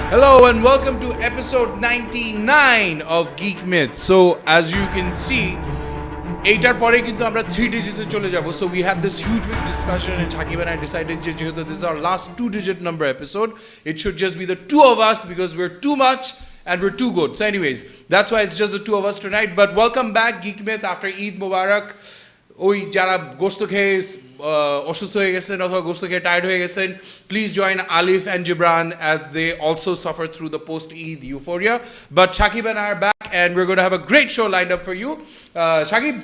Hello and welcome to episode 99 of Geek Myth. So as you can see, এইটার পরে কিন্তু আমরা 3 digits এ চলে যাব. So we had this huge big discussion and Shakib and I decided যেহেতু this is our last 2-digit number episode, it should just be the two of us because we're too much and we're too good. So anyways, that's why it's just the two of us tonight. But welcome back Geek Myth after Eid Mubarak. ওই যারা গোস্ত খেয়ে অসুস্থ হয়ে গেছেন অথবা গোস্ত খেয়ে টায়ার্ড হয়ে গেছেন, please join Alif and Jibran as they also suffer through the post-Eid euphoria. But Shakib and I are back and we're going to have a great show lined up for you. Shakib,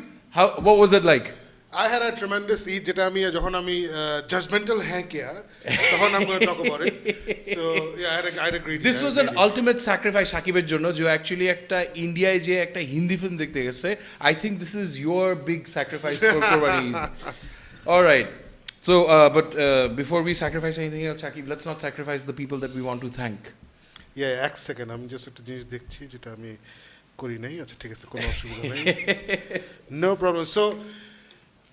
what was it like? I had a tremendous Eid যেটা আমি যখন আমি Judgmental Hai Kya তখন I'm going to talk about it. So yeah, I had a great This was an ultimate sacrifice Shakibের জন্য, যে actually একটা ইন্ডিয়ায় যে একটা হিন্দি ফিল্ম দেখতে গেছে. I think this is your big sacrifice for Qurbani Eid. All right. So but before we sacrifice anything else, Shakib, let's not sacrifice the people that we want to thank. Yeah, এক second আমি just একটা জিনিস দেখছি যেটা আমি করি নাই. আচ্ছা ঠিক আছে, কোনো অসুবিধা নাই. No problem. So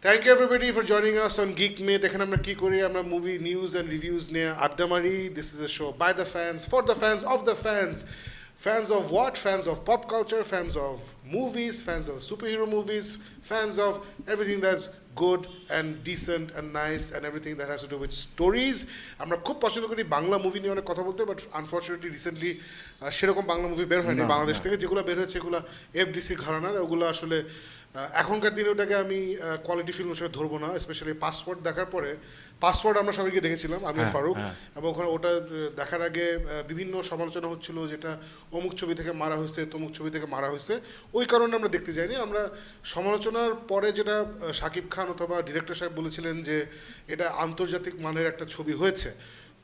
thank you everybody for joining us on Geek Myth. এখানে আমরা কি করি? আমরা মুভি নিউজ এন্ড রিভিউজ নিয়ে আড্ডা মারি. This is a show by the fans, for the fans, of the fans. Fans of what? Fans of pop culture, fans of movies, fans of superhero movies, fans of everything that's good and decent and nice and everything that has to do with stories. আমরা খুব পছন্দ করি Bangla movie নিয়ে অনেক কথা বলতে, but unfortunately recently সেরকম Bangla movie বের হয়নি বাংলাদেশ থেকে. যেগুলো বের হয়েছে এগুলো এফডিসি ঘরানার, ওগুলো আসলে এখনকার দিনে ওটাকে আমি কোয়ালিটি ফিল্ম হিসেবে ধরবো না. স্পেশালি পাসপোর্ট দেখার পরে, পাসপোর্ট আমরা সবাইকে দেখেছিলাম, আমি ফারুক, এবং ওখানে ওটা দেখার আগে বিভিন্ন সমালোচনা হচ্ছিল যেটা অমুক ছবি থেকে মারা হয়েছে, তমুক ছবি থেকে মারা হয়েছে. ওই কারণে আমরা দেখতে যাইনি. আমরা সমালোচনার পরে যেটা শাকিব খান অথবা ডিরেক্টর সাহেব বলেছিলেন যে এটা আন্তর্জাতিক মানের একটা ছবি হয়েছে,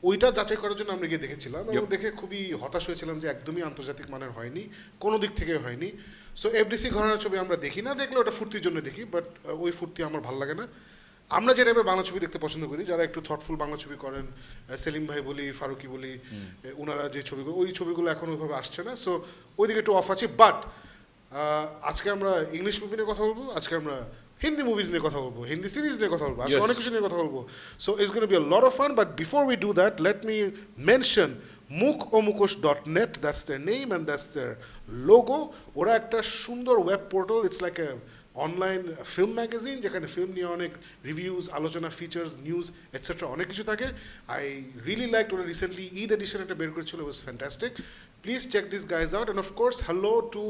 ওইটা যাচাই করার জন্য আমরা গিয়ে দেখেছিলাম এবং দেখে খুবই হতাশ হয়েছিলাম যে একদমই আন্তর্জাতিক মানের হয়নি, কোনো দিক থেকে হয়নি. সো এফডিসি ঘরানার ছবি আমরা দেখি না, দেখলে ওটা ফুর্তির জন্য দেখি, বাট ওই ফুর্তি আমার ভালো লাগে না. আমরা যে টাইপের বাংলা ছবি দেখতে পছন্দ করি, যারা একটু থটফুল বাংলা ছবি করেন, সেলিম ভাই বলি, ফারুকি বলি, ওনারা যে ছবিগুলো, ওই ছবিগুলো এখন ওইভাবে আসছে না. সো ওইদিকে একটু অফ আছে. বাট আজকে আমরা ইংলিশ মুভি নিয়ে কথা বলবো, আজকে আমরা হিন্দি মুভিজ নিয়ে কথা বলবো, হিন্দি সিরিজ নিয়ে কথা বলবো, আজকে অনেক কিছু নিয়ে কথা বলবো. So it's gonna be a lot of fun. But before we do that, let me mention mukomukosh.net. that's their name and that's their logo. ওরা একটা সুন্দর web portal, it's like a online film magazine যেখানে film নিয়ে অনেক reviews, আলোচনা, features, news etcetera অনেক কিছু থাকে. আই রিয়েলি লাইক ওরা রিসেন্টলি ঈদ এডিশন একটা বের করেছিল, it was fantastic. Please check this guys out. And of course hello to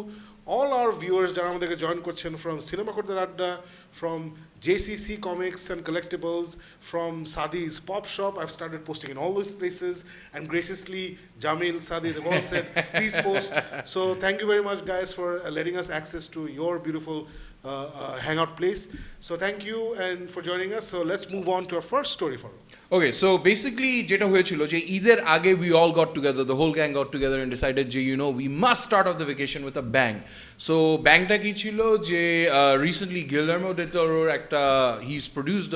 all our viewers যারা আমাদেরকে জয়েন করছেন from সিনেমা খোরদার আড্ডা, from JCC Comics and Collectibles, from Sadi's Pop Shop. I've started posting in all those places, and graciously Jamil, Sadi, they've all said please post. So thank you very much guys for letting us access to your beautiful hangout place. So thank you and for joining us. So let's move on to our first story, Farooq. Okay, so basically যেটা হয়েছিল যে ঈদের আগে we all got together, the whole gang got together and decided যে we must start off the vacation with a bang. So bangটা কি ছিল যে recently Guillermo del Toro একটা he's produced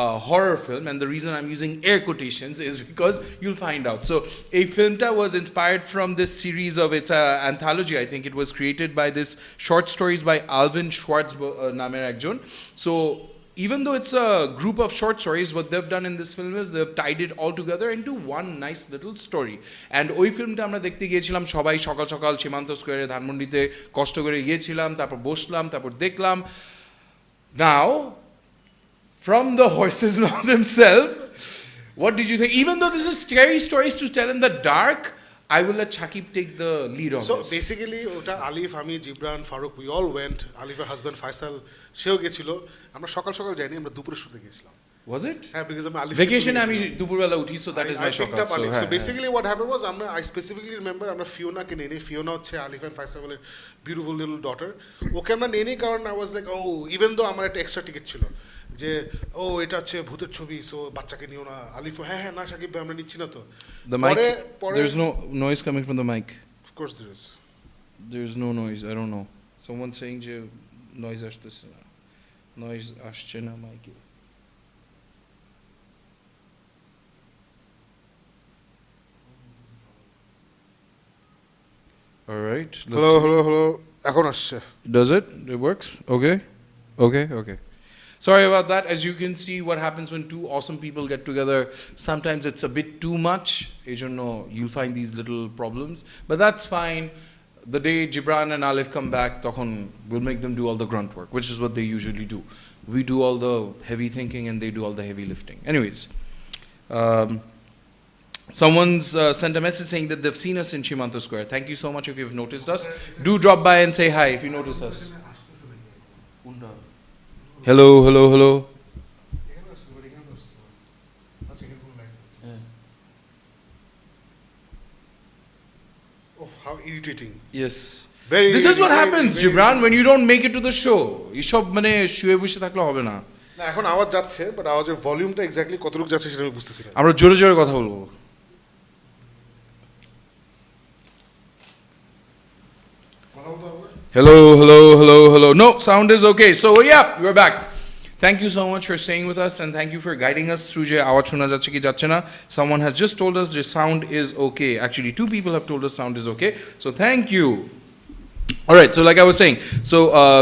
a horror film, and the reason I'm using air quotations is because you'll find out. So a filmটা was inspired from this series of, it's a anthology, I think it was created by this short stories by Alvin Schwartz নামের একজন. So even though it's a group of short stories, what they've done in this film is they've tied it all together into one nice little story. And ওই ফিল্মটা আমরা দেখতে গিয়েছিলাম সবাই সকাল সকাল সীমান্ত স্কোয়ারে ধানমন্ডিতে কষ্ট করে গিয়েছিলাম, তারপর বসলাম, তারপর দেখলাম. Now from the horse's mouth himself, what did you think? Even though this is scary stories to tell in the dark, I will let Shakib take the lead on so this. So basically ওটা আলিফ, আমি, Jibran, Faruk, we all went. আলিফের husband Faisal সেও গেছিল. আমরা সকাল সকাল যাইনি, আমরা দুপুরে শুতে গেছিলাম. Was it? হ্যাঁ, because আমি আলিফ vacation আমি দুপুরবেলা উঠি, so that is my shock. So basically what happened was, I specifically remember আমরা ফিওনাকে নিয়ে নিই. ফিওনা হচ্ছে আলিফ এন্ড ফাইসালের বিউটিফুল লিটল ডটার. ওকে আমরা নিয়ে নিই কারণ I was like, oh, even though আমার একটা এক্সট্রা টিকিট ছিল যে ও এটা হচ্ছে ভূতের ছবি, সো বাচ্চাকে নিও না. আলিফ হ্যাঁ না শাকিব ভাই আমরা নিচ্ছি না তো. The mic, there's no noise coming from the mic. Of course there is. There's no noise, I don't know. Someone saying যে noise আসছে না, noise আসছে না mic-এ. All right. Hello. এখন আসছে. Does it? It works? Okay. Sorry about that. As you can see, what happens when two awesome people get together, sometimes it's a bit too much. You'll find these little problems. But that's fine. The day Gibran and Alif come back, tokhon we'll make them do all the grunt work, which is what they usually do. We do all the heavy thinking and they do all the heavy lifting. Anyways, someone's sent a message saying that they've seen us in Chimanto Square. Thank you so much if you've noticed us. Do drop by and say hi if you notice us. Hello, hello, hello. Oh, how irritating. Yes. Very This is what happens, very- Gibran, when you don't make it to the show. এসব মানে শুয়ে বসে থাকলে হবে না। না এখন আওয়াজ যাচ্ছে বাট আওয়াজের ভলিউমটা এক্স্যাক্টলি কতটুকু যাচ্ছে সেটা আমি বুঝতেছি না। আমরা জোরে জোরে কথা বলবো। Hello, hello, hello, hello. No, sound is okay. So yeah, we're back. Thank you so much for staying with us and thank you for guiding us through je awaz shona jacche ki jacche na. Someone has just told us the sound is okay. Actually, two people have told us sound is okay. So thank you. All right, so like I was saying, so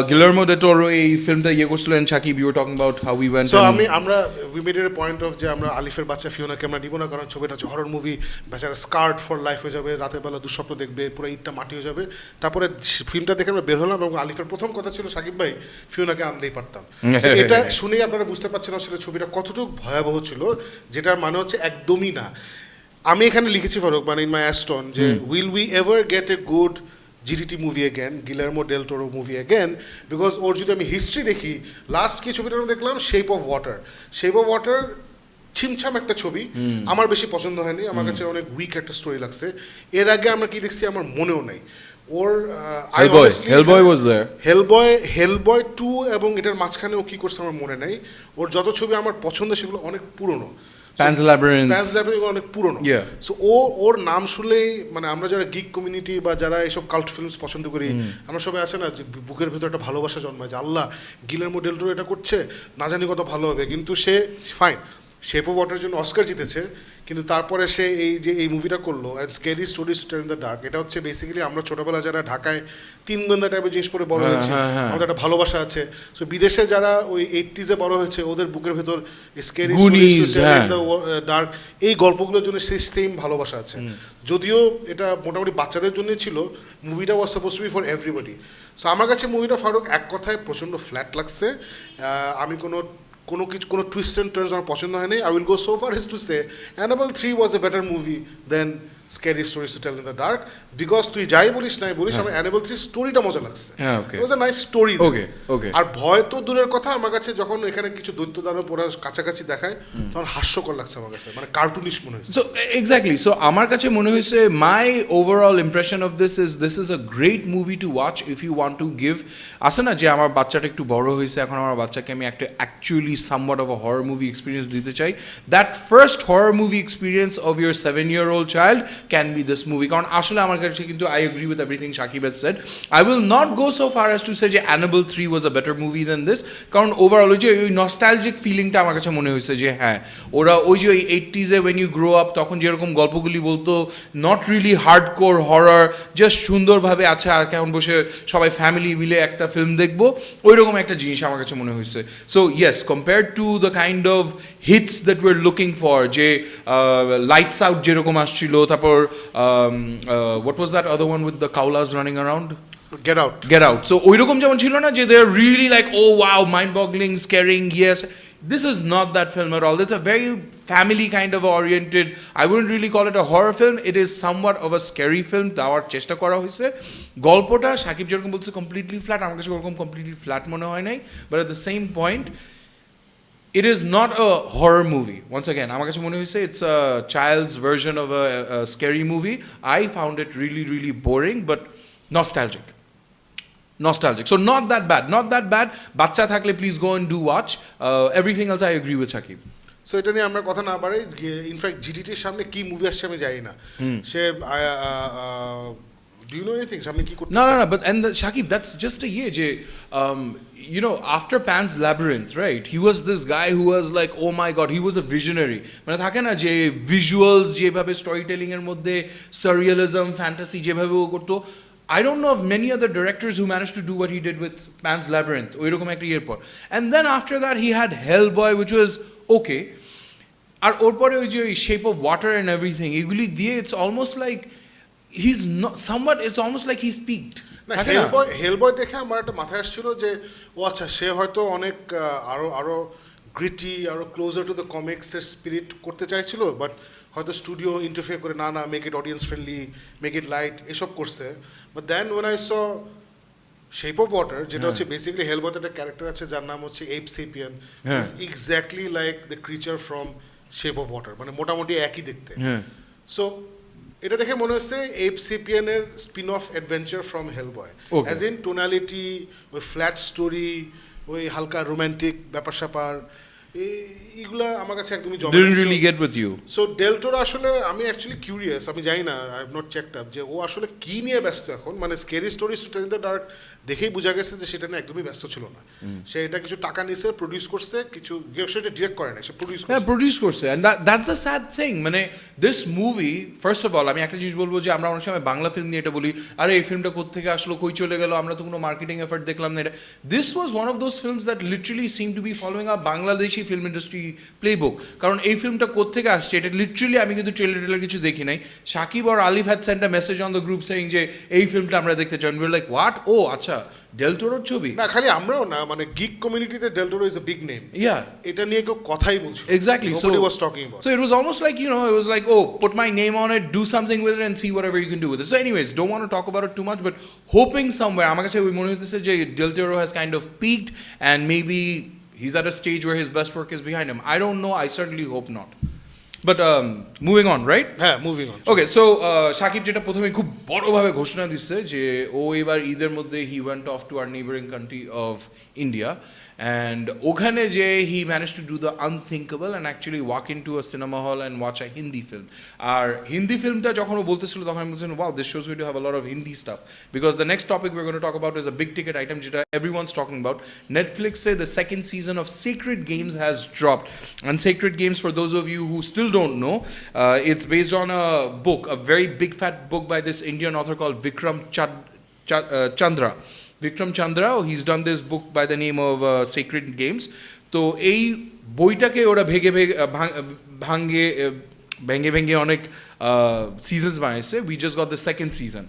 Guillermo del Toro এই ফিল্মটা ইয়ে করছিল and Shakib, you were talking about how we went. So আমরা we made it a point of যে আমরা আলিফের বাচ্চা ফিওনাকে আমরা নিব না কারণ ছবিটা হচ্ছে হরর মুভি, বেচারা স্কার্ড ফর লাইফ হয়ে যাবে, রাতের বেলা দুঃস্বপ্ন দেখবে, পুরো ইটটা মাটি হয়ে যাবে। তারপরে ফিল্মটা দেখে আমরা বের হলাম এবং আলিফের প্রথম কথা ছিল সাকিব ভাই ফিওনাকে আনলেই পারতাম। So এটা শুনেই আপনারা বুঝতে পারছেন আসলে ছবিটা কতটুকু ভয়াবহ ছিল, যেটার মানে হচ্ছে একদমই না। আমি এখানে লিখেছি ফারুক মানে ইন মাই অ্যাস্টন যে will we ever gate a good GDT movie again, Guillermo del Toro movie again, because ওর যদি আমি হিস্ট্রি দেখি লাস্ট কি ছবিটা আমি দেখলাম শেপ অফ ওয়াটার ছিমছাম একটা ছবি, আমার বেশি পছন্দ হয়নি, আমার কাছে অনেক উইক একটা স্টোরি লাগছে। এর আগে আমরা কি দেখছি আমার মনেও নাই। ওর Hellboy was there. হেলবয় 2 এবং এটার মাঝখানে ও কি করছে আমার মনে নাই। ওর যত ছবি আমার পছন্দ সেগুলো অনেক পুরনো। Pan's Labyrinth অনেক পুরনো। সো ওর নাম শুনলেই মানে আমরা যারা গিক কমিউনিটি বা যারা এইসব কাল্ট ফিল্মস পছন্দ করি আমরা সবাই আছে না যে বুকের ভেতর একটা ভালোবাসা জন্মায় যে আল্লাহ গিলার্মো ডেল টোরো এটা করছে, না জানি কত ভালো হবে। কিন্তু সে ফাইন শেপ অফ ওয়াটারের জন্য অস্কার জিতেছে, কিন্তু তারপরে সে এই মুভিটা করলো scary stories to tell in the dark. এটা হচ্ছে বেসিক্যালি আমরা ছোটবেলা যারা ঢাকায় তিন গোয়েন্দা টাইপের জিনিস পরে বড় হয়েছে, আমাদের একটা ভালোবাসা আছে। সো বিদেশে যারা ওই 80s বড় হয়েছে ওদের বুকের ভেতর scary stories to tell in the dark এই গল্পগুলোর জন্য সেই সেম ভালোবাসা আছে। যদিও এটা মোটামুটি বাচ্চাদের জন্য ছিল, মুভিটা was supposed to be for everybody. So আমার কাছে মুভিটা ফারুক এক কথায় প্রচণ্ড ফ্ল্যাট লাগছে। আমি কোনো টুইস্ট অ্যান্ড টার্নস আমার পছন্দ হয়নি। I will go so far as to say Annabelle 3 was a better movie than scary stories to tell in the dark, because তুই যাই বলিস নাই বলিস আমার অ্যানাবেল 3 স্টোরিটা মজা লাগছে। ইট ওয়াজ আ নাইস স্টোরি। আর ভয় তো দূরের কথা, আমার কাছে যখন এখানে কিছু দৈত্য দানব ওরা কাছাকাছি দেখায় তখন হাস্যকর লাগছে আমার কাছে, মানে কার্টুনিশ মনে হয়েছে। সো এক্স্যাক্টলি, সো আমার কাছে মনে হয়েছে my overall impression of this is a great movie to watch if you want to give. আসে না যে আমার বাচ্চাটা একটু বড় হয়েছে, এখন আমার বাচ্চাকে আমি একটা actually somewhat of a horror movie experience দিতে চাই। That first horror movie experience of your 7-year-old child can be this movie. কারণ আসলে আমার কাছে কিন্তু I agree with everything Shakib has said. I will not go so far as to say যে Annabelle 3 was a better movie than this, কারণ overall যে ওই nostalgic ফিলিংটা আমার কাছে মনে হয়েছে যে হ্যাঁ ওরা ওই যে ওই 80s when you grow up তখন যেরকম গল্পগুলি বলতো, not really hardcore horror, just সুন্দরভাবে আছে আর কেমন বসে সবাই ফ্যামিলি মিলে একটা ফিল্ম দেখবো, ওই রকম একটা জিনিস আমার কাছে মনে হয়েছে। So yes, compared to the kind of hits that we are looking for, যে লাইটস আউট যেরকম আসছিল, তারপর what was that other one with the kaulas running around? Get Out. So ওইরকম যেমন ছিল না যে they are really like oh wow mind boggling scaring, yes, this is not that film at all. It's a very family kind of oriented, I wouldn't really call it a horror film, it is somewhat of a scary film দেওয়ার চেষ্টা করা হয়েছে। গল্পটা সাকিব যেরকম বলছে completely flat, আমার কাছে ওরকম কমপ্লিটলি ফ্ল্যাট মনে হয় নাই, but at the same point it is not a horror movie. Once again, আমার কাছে মনে হয়েছে it's a child's version of a scary movie. I found it really, really boring, but nostalgic. So not that bad. বাচ্চা থাকলে please go and do watch. Everything else I agree with Shakib. So এটা নিয়ে আমরা কথা না পারি। In fact জিডিটির সামনে কি মুভি আসছে আমি জানি না। সে do you know anything সামনে কি করতেছে? No, but and Shakib, that's just a year যে you know, after Pan's Labyrinth, right, he was this guy who was like oh my god, he was a visionary. মানে থাকে না যে visuals যেভাবে story telling এর মধ্যে সারিয়ালিজম fantasy যেভাবে ও করতো, I don't know of many other directors who managed to do what he did with Pan's Labyrinth. ওইরকম একটা ইয়ের পর. And then after that he had Hellboy, which was okay. আর ওর পরে ওই যে Shape of Water and everything, এগুলি দিয়ে it's almost like he's not somewhat, it's almost like he's peaked. না, থাকে না? হেলবয় দেখে আমার একটা মাথায় আসছিল যে ও আচ্ছা সে হয়তো অনেক আরো গ্রিটি আরো ক্লোজার টু দ্য কমিক্সের স্পিরিট করতে চাইছিল, বাট হয়তো স্টুডিও ইন্টারফেয়ার করে না make it audience friendly, make it light, এসব করছে। But then when I saw shape of water, যেটা হচ্ছে বেসিক্যালি হেলবয়তে একটা ক্যারেক্টার আছে যার নাম হচ্ছে ape sapien, exactly like the creature from shape of water, মানে মোটামুটি একই দেখতে। সো এটা দেখে মনে হচ্ছে এপ সেপিয়ানের spin off adventure from Hellboy, as in tonality, ওই ফ্ল্যাট স্টোরি, ওই হালকা রোম্যান্টিক ব্যাপার স্যাপার, এইগুলা আমার কাছে একদমই জমা Didn't really get with you. So del Toro আসলে আমি অ্যাকচুয়ালি কিউরিয়াস, আমি জানি না, I have not checked up যে ও আসলে কি নিয়ে ব্যস্ত এখন। মানে স্কেরি স্টোরি কিন্তু ডাইরেক্ট দেখেই বোঝা গেছে যে সেটা নিয়ে একদমই ব্যস্ত ছিল না। সে এটা কিছু টাকা নিছে, প্রডিউস করছে, কিছু সেটা ডিরেক্ট করে না, সে প্রডিউস করছে। হ্যাঁ, প্রডিউস করছে, and that's the sad thing. মানে this movie, first of all আমি একটা জিনিস বলবো যে আমরা অনেক সময় বাংলা ফিল্ম নিয়ে এটা বলি, আরে এই ফিল্মটা কোত্থেকে আসলো, কই চলে গেল, আমরা তো কোনো মার্কেটিং এফর্ট দেখলাম না। এটা this was one of those films that literally seem to be following a Bangladeshi film industry playbook. কারণ এই ফিল্মটা কোত্থেকে আসছে এটা লিটারালি, আমি কিন্তু ট্রেলার কিছু দেখি নাই, সাকিব আর Alif had sent a message on the group saying যে এই ফিল্মটা আমরা দেখতে চাই। উই লাইক হোয়াট, ও আচ্ছা ডেল টোরোর ছবি। না খালি আমরাও না, মানে গিক কমিউনিটিতে Del Toro is a big name. Yeah, এটা নিয়ে কেউ কথাই বলছিল। Exactly. Nobody was talking about. So it was almost like, you know, it was like, oh, put my name on it, do something with it, and see whatever you can do with it. So, anyways, don't want to talk about it too much, but hoping somewhere, আমার কাছে ওই মনে হইতেছে যে Del Toro has kind of peaked, and maybe he's at a stage where his best work is behind him. I don't know. I certainly hope not. But moving on, right? হ্যাঁ, moving on. Okay, so Sakib যেটা প্রথমে খুব বড়ভাবে ঘোষণা দিচ্ছে যে ও এবার ঈদের মধ্যে he went off to our neighbouring country of India, and ওখানে যে he manage to do the unthinkable and actually walk in to a cinema hall and watch a Hindi film. আর হিন্দি ফিল্মটা যখন ও বলতেছিল তখন আমি বলছিলাম, wow, this shows we to have a lot of Hindi stuff, because the next topic we are gonna talk about is a big ticket item যেটা everyone's talking about. নেটফ্লিক্সে the second season of Sacred Games has dropped, and Sacred Games, for those of you who still don't know, it's based on a book, a very big fat book by this Indian author called Chandra. Vikram Chandra, he's done this book by the name of Sacred Games. তো এই বইটাকে ওরা ভেঙে অনেক seasons বানাইছে। We just got the second season.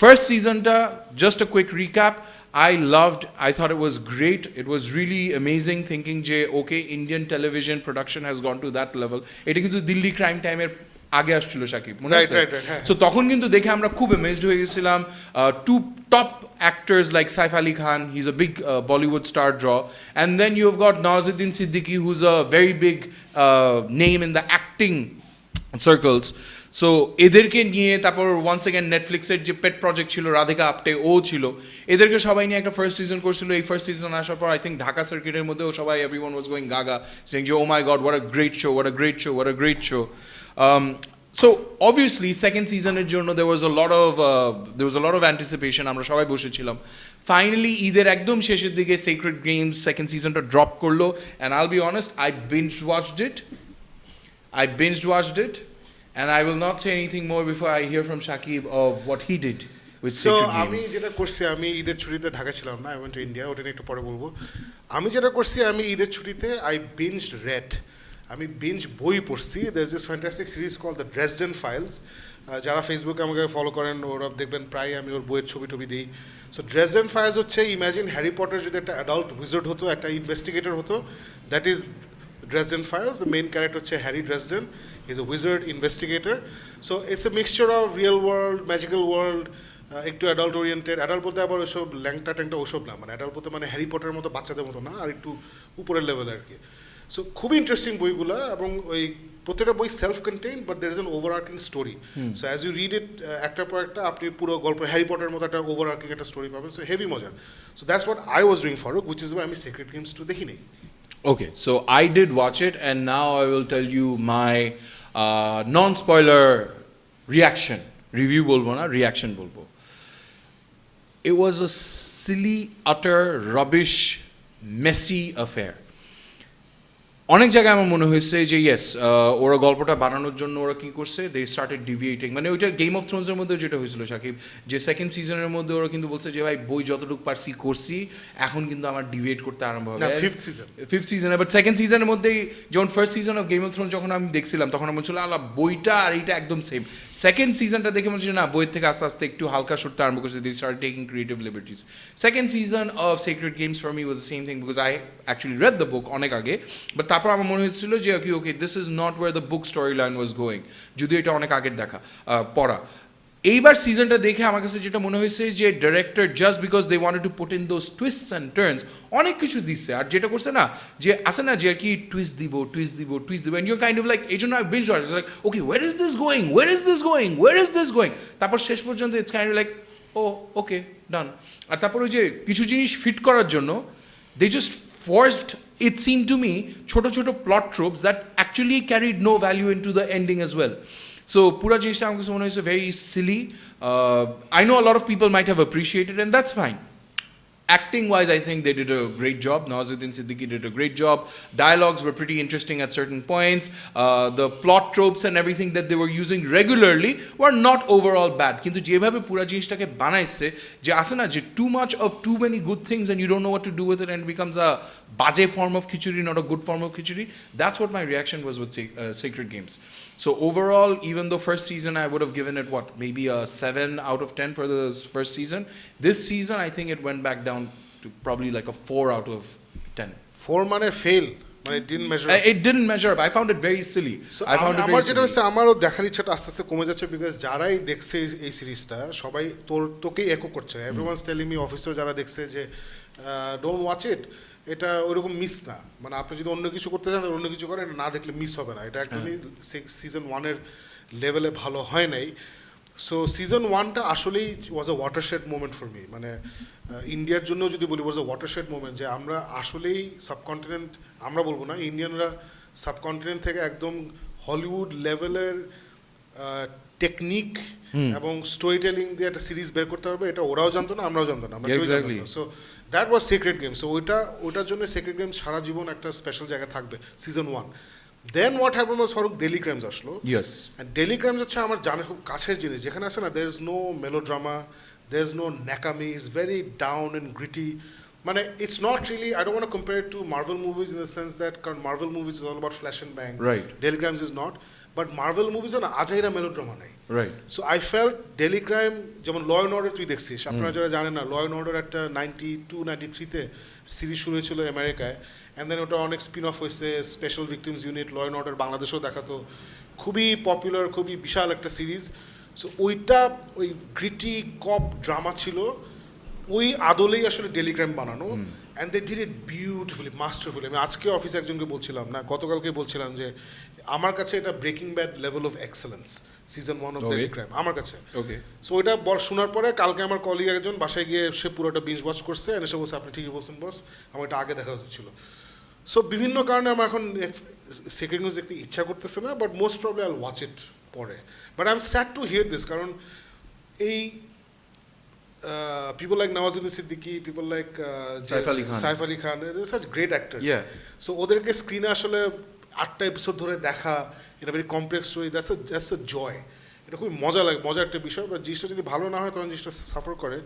First seasonটা, just a quick recap, I loved, I thought it was great. It was really amazing thinking যে okay, Indian television production has gone to that level. এটা কিন্তু Delhi crime টাইমের আগে আসছিল সাকিব, মনে আছে? So তখন কিন্তু দেখে আমরা খুব অ্যামেজড হয়ে গেছিলাম। To top actors like Saif Ali Khan, he's a big Bollywood star draw, and then you've got Nawazuddin Siddiqui, who's a very big name in the acting circles. So এদেরকে নিয়ে তারপর ওয়ান্স এগেন নেটফ্লিক্সের যে পেট project ছিল রাধিকা আপ্টে, ও ছিল, এদেরকে সবাই নিয়ে একটা ফার্স্ট সিজন করছিল। এই ফার্স্ট সিজন আসার পর আই থিঙ্ক ঢাকা সার্কিটের মধ্যেও সবাই, everyone was going gaga, saying যে oh my God, what a great show, what a great show, what a great show. So obviously second seasoner জন্য there was a lot of anticipation, আমরা সবাই বসেছিলাম। Finally ঈদের একদম শেষের দিকে Sacred Games second seasonটা drop করলো, and I'll be honest, I binge watched it, and I will not say anything more before I hear from Shakib of what he did with Sacred Games. আমি যেটা করছি, আমি ঈদের ছুটিতে ঢাকা ছিলাম না, I went to India, ওটা নিয়ে একটু পরে বলবো। আমি যেটা করছি, আমি ঈদের ছুটিতে I binged read, আমি বিঞ্জ বই পড়ছি। There is this fantastic series call the Dresden files. যারা ফেসবুকে আমাকে ফলো করেন ওরা দেখবেন প্রায় আমি ওর বইয়ের ছবি দিই। সো ড্রেসডেন ফাইলস হচ্ছে, ইম্যাজিন হ্যারি পটার যদি একটা অ্যাডাল্ট উইজার্ড হতো, একটা ইনভেস্টিগেটর হতো, that is Dresden Files. The main character হচ্ছে Harry Dresden, is a wizard investigator. So it's a mixture of real world, magical world, একটু adult oriented. Adult বলতে আবার ওইসব ল্যাংটা ট্যাংটা ওসব না, মানে অ্যাডাল্ট বলতে মানে হ্যারি পটারের মতো বাচ্চাদের মতো না, আর একটু উপরের লেভেলে আর কি। সো খুবই ইন্টারেস্টিং বইগুলো, এবং ওই প্রত্যেকটা বই self contain, but there is an overarching story. So as you read it, একটার পর একটা আপনি পুরো গল্প হ্যারি পটারের মতো একটা ওভারআর্কিং একটা স্টোরি পাবেন। সো হেভি মজার। So that's what I was doing for, which is Y আমি সিক্রেট গেমস 2 দেখি নেই। Okay, so I did watch it, and now I will tell you my non-spoiler reaction. Review bolbo na, reaction bolbo. It was a silly, utter, rubbish, messy affair. অনেক জায়গায় আমার মনে হয়েছে যে yes ওরা গল্পটা বানানোর জন্য ওরা কি করছে দে স্টার্টেড ডিভিয়েটিং মানে ওইটা গেম অফ থ্রোনসের মধ্যে যেটা হয়েছিল শাকিব যে সেকেন্ড সিজনের মধ্যে ওরা কিন্তু বলছে যে ভাই বই যতটুকু পারছি করছি এখন কিন্তু আমার ডিভিয়েট করতে আরম্ভ হবে ফিফথ সিজনে বাট সেকেন্ড সিজনের মধ্যেই যেমন first season of game of Thrones যখন আমি দেখছিলাম তখন আমার ছিল আল্লাহ বইটা আর এইটা একদম সেম সেকেন্ড সিজনটা দেখে মনে হচ্ছে না বইয়ের থেকে আস্তে আস্তে একটু হালকা সরতে আরম্ভ করছে they start taking creative liberties second season of Sacred Games for me was the same thing because I actually read the book অনেক আগে বাট তারপর আমার মনে হয়েছিল যে okay okay this is not where the book story line was going যদিও এটা অনেক আগের দেখা পড়া এইবার সিজনটা দেখে আমার কাছে যেটা মনে হয়েছে যে director just because they wanted to put in those twists and turns অনেক কিছু দিচ্ছে আর যেটা করছে না যে আসে না যে আর কি টুইস্ট দিব and your kind of like এই জন্য binge watch like okay where is this going তারপর শেষ পর্যন্ত it's kind of like oh okay done আর তারপর ওই যে কিছু জিনিস ফিট করার জন্য they just forced it seemed to me ছোট plot tropes that actually carried no value into the ending as well. So pura jinishta amar kache mone hoyeche very silly. I know a lot of people might have appreciated and that's fine. Acting wise, I think they did a great job. Nawazuddin Siddiqui did a great job. Dialogues were pretty interesting at certain points. The plot tropes and everything that they were using regularly were not overall bad. Kintu jebhabe pura jinishটাকে বানাইছে যে আছে না যে too much of too many good things and you don't know what to do with it and it becomes a baje form of khichuri, not a good form of khichuri. That's what my reaction was with Sacred Games. So overall, even though first season I would have given it what, maybe a 7 out of 10 for the first season. This season I think it went back down to probably like a 4 out of 10. 4 মানে fail, মানে it didn't measure up. It didn't measure up. I found it very silly. So আমার যেটা হচ্ছে আমারও দেখার ইচ্ছাটা আস্তে আস্তে কমে যাচ্ছে বিকজ যারাই দেখছে এই সিরিজটা সবাই তোকেই একো করছে এভরিওয়ানস টেলিং মি অফিসেও যারা দেখছে যে ডোন্ট ওয়াচ ইট এটা ওইরকম মিস না মানে আপনি যদি অন্য কিছু করতে চান অন্য কিছু করেন না দেখলে মিস হবে না এটা একদমই সিজন 1 এর লেভেলে ভালো হয় নাই সো সিজন 1টা আসলেই ওয়াজ আ ওয়াটারশেড মোমেন্ট ফর মি মানে ইন্ডিয়ার জন্য যদি বলি ওয়াজ আ ওয়াটারশেড মোমেন্ট যে আমরা আসলেই সাবকন্টিনেন্ট আমরা বলবো না ইন্ডিয়ানরা সাবকন্টিনেন্ট থেকে একদম হলিউড লেভেলের টেকনিক এবং স্টোরি টেলিং দিয়ে একটা সিরিজ বের করতে পারবে এটা ওরাও জানতো না আমরাও জানতো না আমরা কেউ জানতো না so that was secret game so ওইটার জন্য সিক্রেট গেম সারা জীবন একটা স্পেশাল জায়গায় থাকবে season 1 then what happen was Faruk Delhi Crimes আসলো অ্যান্ড ডেলি ক্রাইমস হচ্ছে আমার জানার খুব কাছের জিনিস যেখানে আছে না there is no melodrama there is no ন্যাকামি is very down and gritty মানে it's not really I don't want to compare to Marvel movies in the sense that কারণ Marvel movies is all about flash and bang Delhi Crimes is not but Marvel মুভিজে না আজাইরা melodrama নাই so I felt daily crime যেমন ল and order তুই দেখছিস আপনারা যারা জানেন না ল অ্যান্ড অর্ডার একটা 92-93-তে সিরিজ শুরু হয়েছিল আমেরিকায় অ্যান্ড দেন ওটা অনেক স্পিন অফ হয়েছে special victims unit law and order বাংলাদেশেও দেখাতো খুবই পপুলার খুবই বিশাল একটা সিরিজ সো ওইটা ওই গ্রিটি কপ ড্রামা ছিল ওই আদলেই আসলে ডেলি ক্রাইম বানানো and they did it beautifully masterfully আমি আজকে অফিসে একজনকে বলছিলাম না গতকালকে বলছিলাম যে আমার কাছে এটা breaking bad level of excellence season 1 of daily crime আমার কাছে সো ওইটা শোনার পরে কালকে আমার কলিগ একজন বাসায় গিয়ে সে পুরোটা বিঞ্জ ওয়াচ করছে এসে বলছে আপনি ঠিকই বলছেন বস আমার এটা আগে দেখা উচিত ছিল সো বিভিন্ন কারণে আমার এখন সিক্রেট নিউজ দেখতে ইচ্ছা করতেছে না but most probably I watch it পরে but I am sad to hear this কারণ এই people like Nawazuddin Siddiqui, people like Saif Ali Khan, they're such great actors. So ওদেরকে স্ক্রিনে আসলে 8টা এপিসোড ধরে দেখা in a very complex story that's a joy এটা খুবই মজার একটা বিষয় বাট জিনিসটা যদি ভালো না হয় তখন জিনিসটা সাফার করে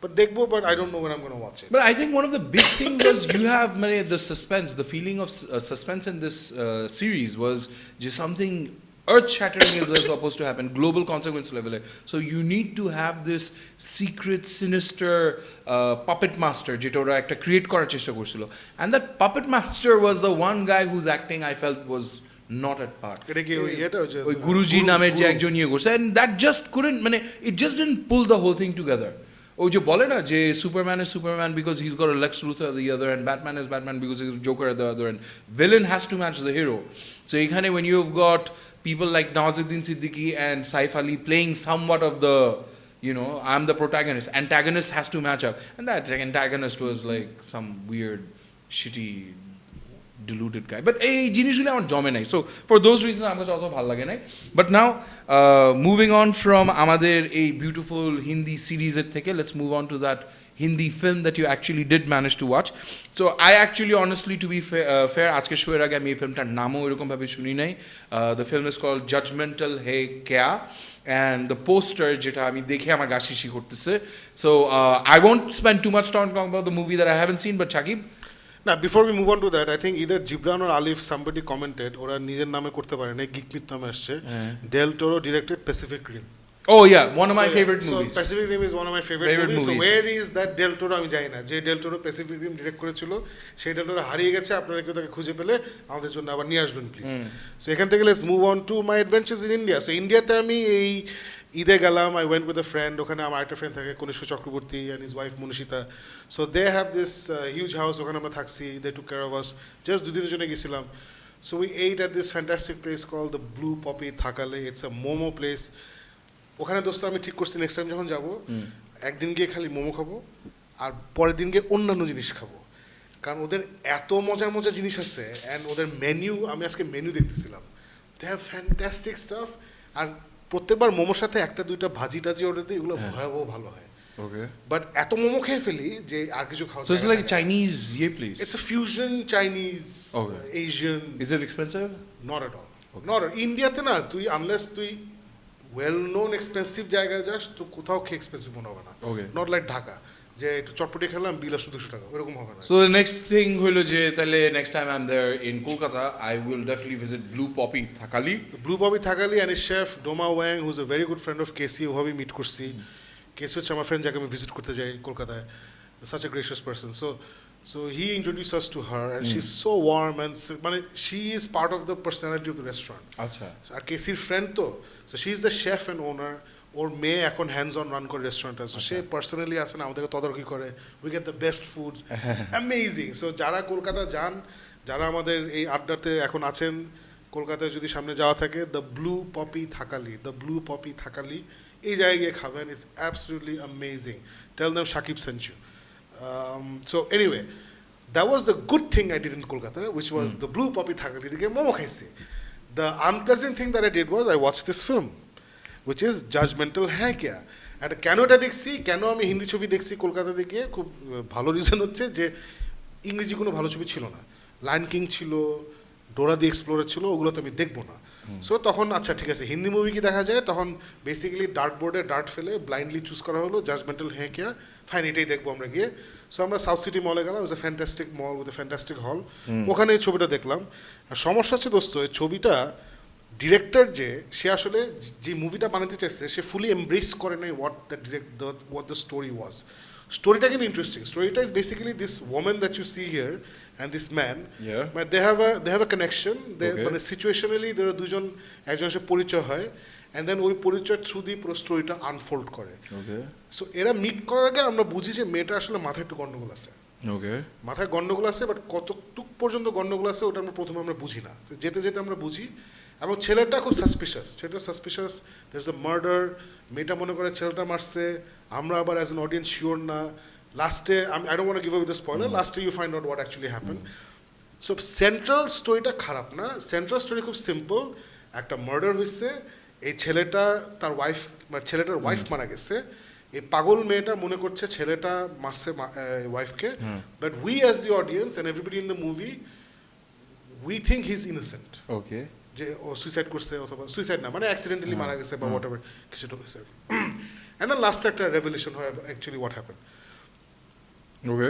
But দেখবো, but I don't know when I'm going to watch it. But I think one of the big things was you have the suspense, the feeling of suspense in this series was just something earth-shattering is supposed to happen, global consequence level. So you need to have this secret, sinister puppet master, যেটা ওরা একটা create করার চেষ্টা করছিল. And that puppet master was the one guy whose acting I felt was not at par. এটা কি ওই গুরুজি নামের যে একজন ইয়ে করছে, and that just couldn't, it just didn't pull the whole thing together. ওই যে বলে না যে Superman is Superman because he's got a Lex Luthor at the other end, Batman is Batman because he's a Joker at the other end. Villain has to match the hero. So এখানে when you've got people like Nawazuddin Siddiqui and Saif Ali playing somewhat of the, I'm the protagonist, antagonist has to match up. And that antagonist was like some weird, shitty, deluded guy. But এই জিনিসগুলো আমার জমে নাই. So for those reasons আমার কাছে অত ভালো লাগে নাই. But now moving on from আমাদের এই beautiful Hindi series এর থেকে, let's move on to that Hindi film that you actually did manage to watch. So I actually honestly to be fair আজকে শো এর আগে আমি এই ফিল্মটার নামও এরকম ভাবে শুনি নাই. The film is called Judgmental Hai Kya, and the poster যেটা আমি দেখে আমার গা শিশি করতেছে. So I won't spend too much time talking about the movie that I haven't seen, but Shakib. Now, before we move on to that, I think either Gibran or Alif, somebody commented, ওরা নিজের নামে করতে পারে না, Geek Myth নামে আসছে. Del Toro directed Pacific Rim. Oh yeah, one of my favorite movies. So Pacific Rim is one of my favorite movies. So where is that Del Toro আমি জানি না. যে Del Toro Pacific Rim direct করেছিল, সেই Del Toro হারিয়ে গেছে. আপনারা কেউ তাকে খুঁজে পেলে আমাদের জন্য আবার নিয়ে আসবেন প্লিজ. So এখান থেকে let's move on to my adventures in India. So ইন্ডিয়াতে আমি এই ঈদে গেলাম. I went with a friend. ওখানে আমার একটা ফ্রেন্ড থাকে কনিষ্ঠ Chakraborty and his wife Munishita. So they have this huge house. ওখানে আমরা থাকছি. They took care of us. Just দুদিনের জন্য গেছিলাম. So we ate at this fantastic place called the Blue Poppy Thakale. It's a momo place. ওখানে দোস্ত আমি ঠিক করছি নেক্সট টাইম যখন যাবো একদিন গিয়ে খালি মোমো খাবো আর পরের দিন গিয়ে অন্যান্য জিনিস খাবো, কারণ ওদের এত মজার মজার জিনিস আছে অ্যান্ড ওদের মেনু, আমি আজকে মেনু দেখতেছিলাম, দে হ্যাভ ফ্যান্টাস্টিক স্টাফ. আর প্রত্যেকবার মোমোর সাথে একটা দুইটা ভাজি টাজি অর্ডার দিই, এগুলো ভয়াবহ ভালো হয়. Okay. বাট এত মোমো খেয়ে ফেলি যে আর কিছু খাওয়া. So it's like a Chinese place. It's a fusion Chinese, Asian. Is it expensive? Not at all. Not at all. ইন্ডিয়াতে না তুই আনলেস তুই ওয়েল নোন এক্সপেন্সিভ জায়গায় যাস তো কোথাও খেয়ে এক্সপেন্সিভ মনে হবে না. নট লাইক ঢাকা যে একটু চটপটি খেলাম বিল 200 টাকা, ওরকম হবে না. So the next thing হলো যে তাহলে next time I'm there in Kolkata I will definitely visit Blue Poppy Thakali. Blue Poppy Thakali and his chef Doma Wang, who's a very good friend of Casey, ওভাবে meet করছি. কেসি হচ্ছে আমার friend যাকে আমি visit করতে যাই কলকাতায়. Such a gracious person. So he introduced us to her and she's so warm and মানে she is part of the personality of the restaurant. আচ্ছা. আর কেসির ফ্রেন্ড তো, so she is the chef and owner. ওর মেয়ে এখন hands on run করে রেস্টুরেন্টটা, so সে personally আসেন আমাদেরকে তদারকি করে. We get the best foods, amazing. So যারা কলকাতা যান, যারা আমাদের এই আড্ডাতে এখন আছেন, কলকাতায় যদি সামনে যাওয়া থাকে, the Blue Poppy Thakali, the Blue Poppy Thakali, এই জায়গায় গিয়ে খাবেন. It's absolutely amazing. Tell them Shakib sent you. So anyway, that was the good thing I did in Kolkata, which was the blue poppy thakali থেকে মোমো খাইছি. The unpleasant thing that I did was I watched this film, which is Judgmental Hai Kya. আর কেন এটা দেখছি, কেন আমি হিন্দি ছবি দেখছি কলকাতা থেকে, খুব ভালো রিজন হচ্ছে যে ইংরেজি কোনো ভালো ছবি ছিল না. লায়ন কিং ছিল, ডোরা দি এক্সপ্লোরার ছিল, ওগুলো তো আমি দেখবো না. সো তখন আচ্ছা ঠিক আছে হিন্দি মুভি কি দেখা যায়, তখন বেসিক্যালি ডার্ট বোর্ডে ডার্ট ফেলে ব্লাইন্ডলি চুজ করা হলো জাজমেন্টাল হ্যাঁ কিয়া, ফাইন এটাই দেখবো আমরা গিয়ে. সো আমরা সাউথ সিটি মলে গেলাম, is a fantastic mall with a fantastic হল. ওখানে এই ছবিটা দেখলাম. আর সমস্যা হচ্ছে দোস্ত, এই ছবিটা ডিরেক্টর যে সে আসলে যে মুভিটা বানাতে চাইছে সে ফুলি এমব্রেস করে নাই what the story was. স্টোরিটা কিন্তু ইন্টারেস্টিং. স্টোরিটা is basically this women that you see here and this man, but they have a connection. মানে সিচুয়েশনালি ধরো দুজন একজনের সাথে পরিচয় হয় and then ওই পরিচয় থ্রু দিয়ে পুরো স্টোরিটা আনফোল্ড করে. সো এরা মিট করার আগে আমরা বুঝি যে মেয়েটা আসলে মাথায় একটু গন্ডগোল আছে. মাথায় গন্ডগোল আছে, বাট কতটুক পর্যন্ত গন্ডগোল আছে ওটা আমরা প্রথমে আমরা বুঝি না. যেতে যেতে আমরা বুঝি. এবং ছেলেটা খুব সাসপিশাস, there's a murder, মেয়েটা মনে করে ছেলেটা মারছে, আমরা আবার অ্যাজ অ্যান অডিয়েন্স শিওর না. লাস্টে I don't want to give away the spoiler, লাস্টে you find out what actually happened. So central স্টোরিটা খারাপ না, সেন্ট্রাল স্টোরি খুব সিম্পল. একটা মার্ডার হয়েছে, এই ছেলেটা তার ওয়াইফ বা ছেলেটার ওয়াইফ মারা গেছে, এই পাগল মেয়েটা মনে করছে ছেলেটা মারছে ওয়াইফকে, but we as the audience and everybody in the movie we think he is innocent. Okay, যে ও সুইসাইড করছে অথবা সুইসাইড না মানে অ্যাক্সিডেন্টালি মারা গেছে বা হোয়াট এভার কিছুটা হয়েছে. অ্যান্ড দেন লাস্টে একটা রেভেলেশন হয় actually what happen. Okay,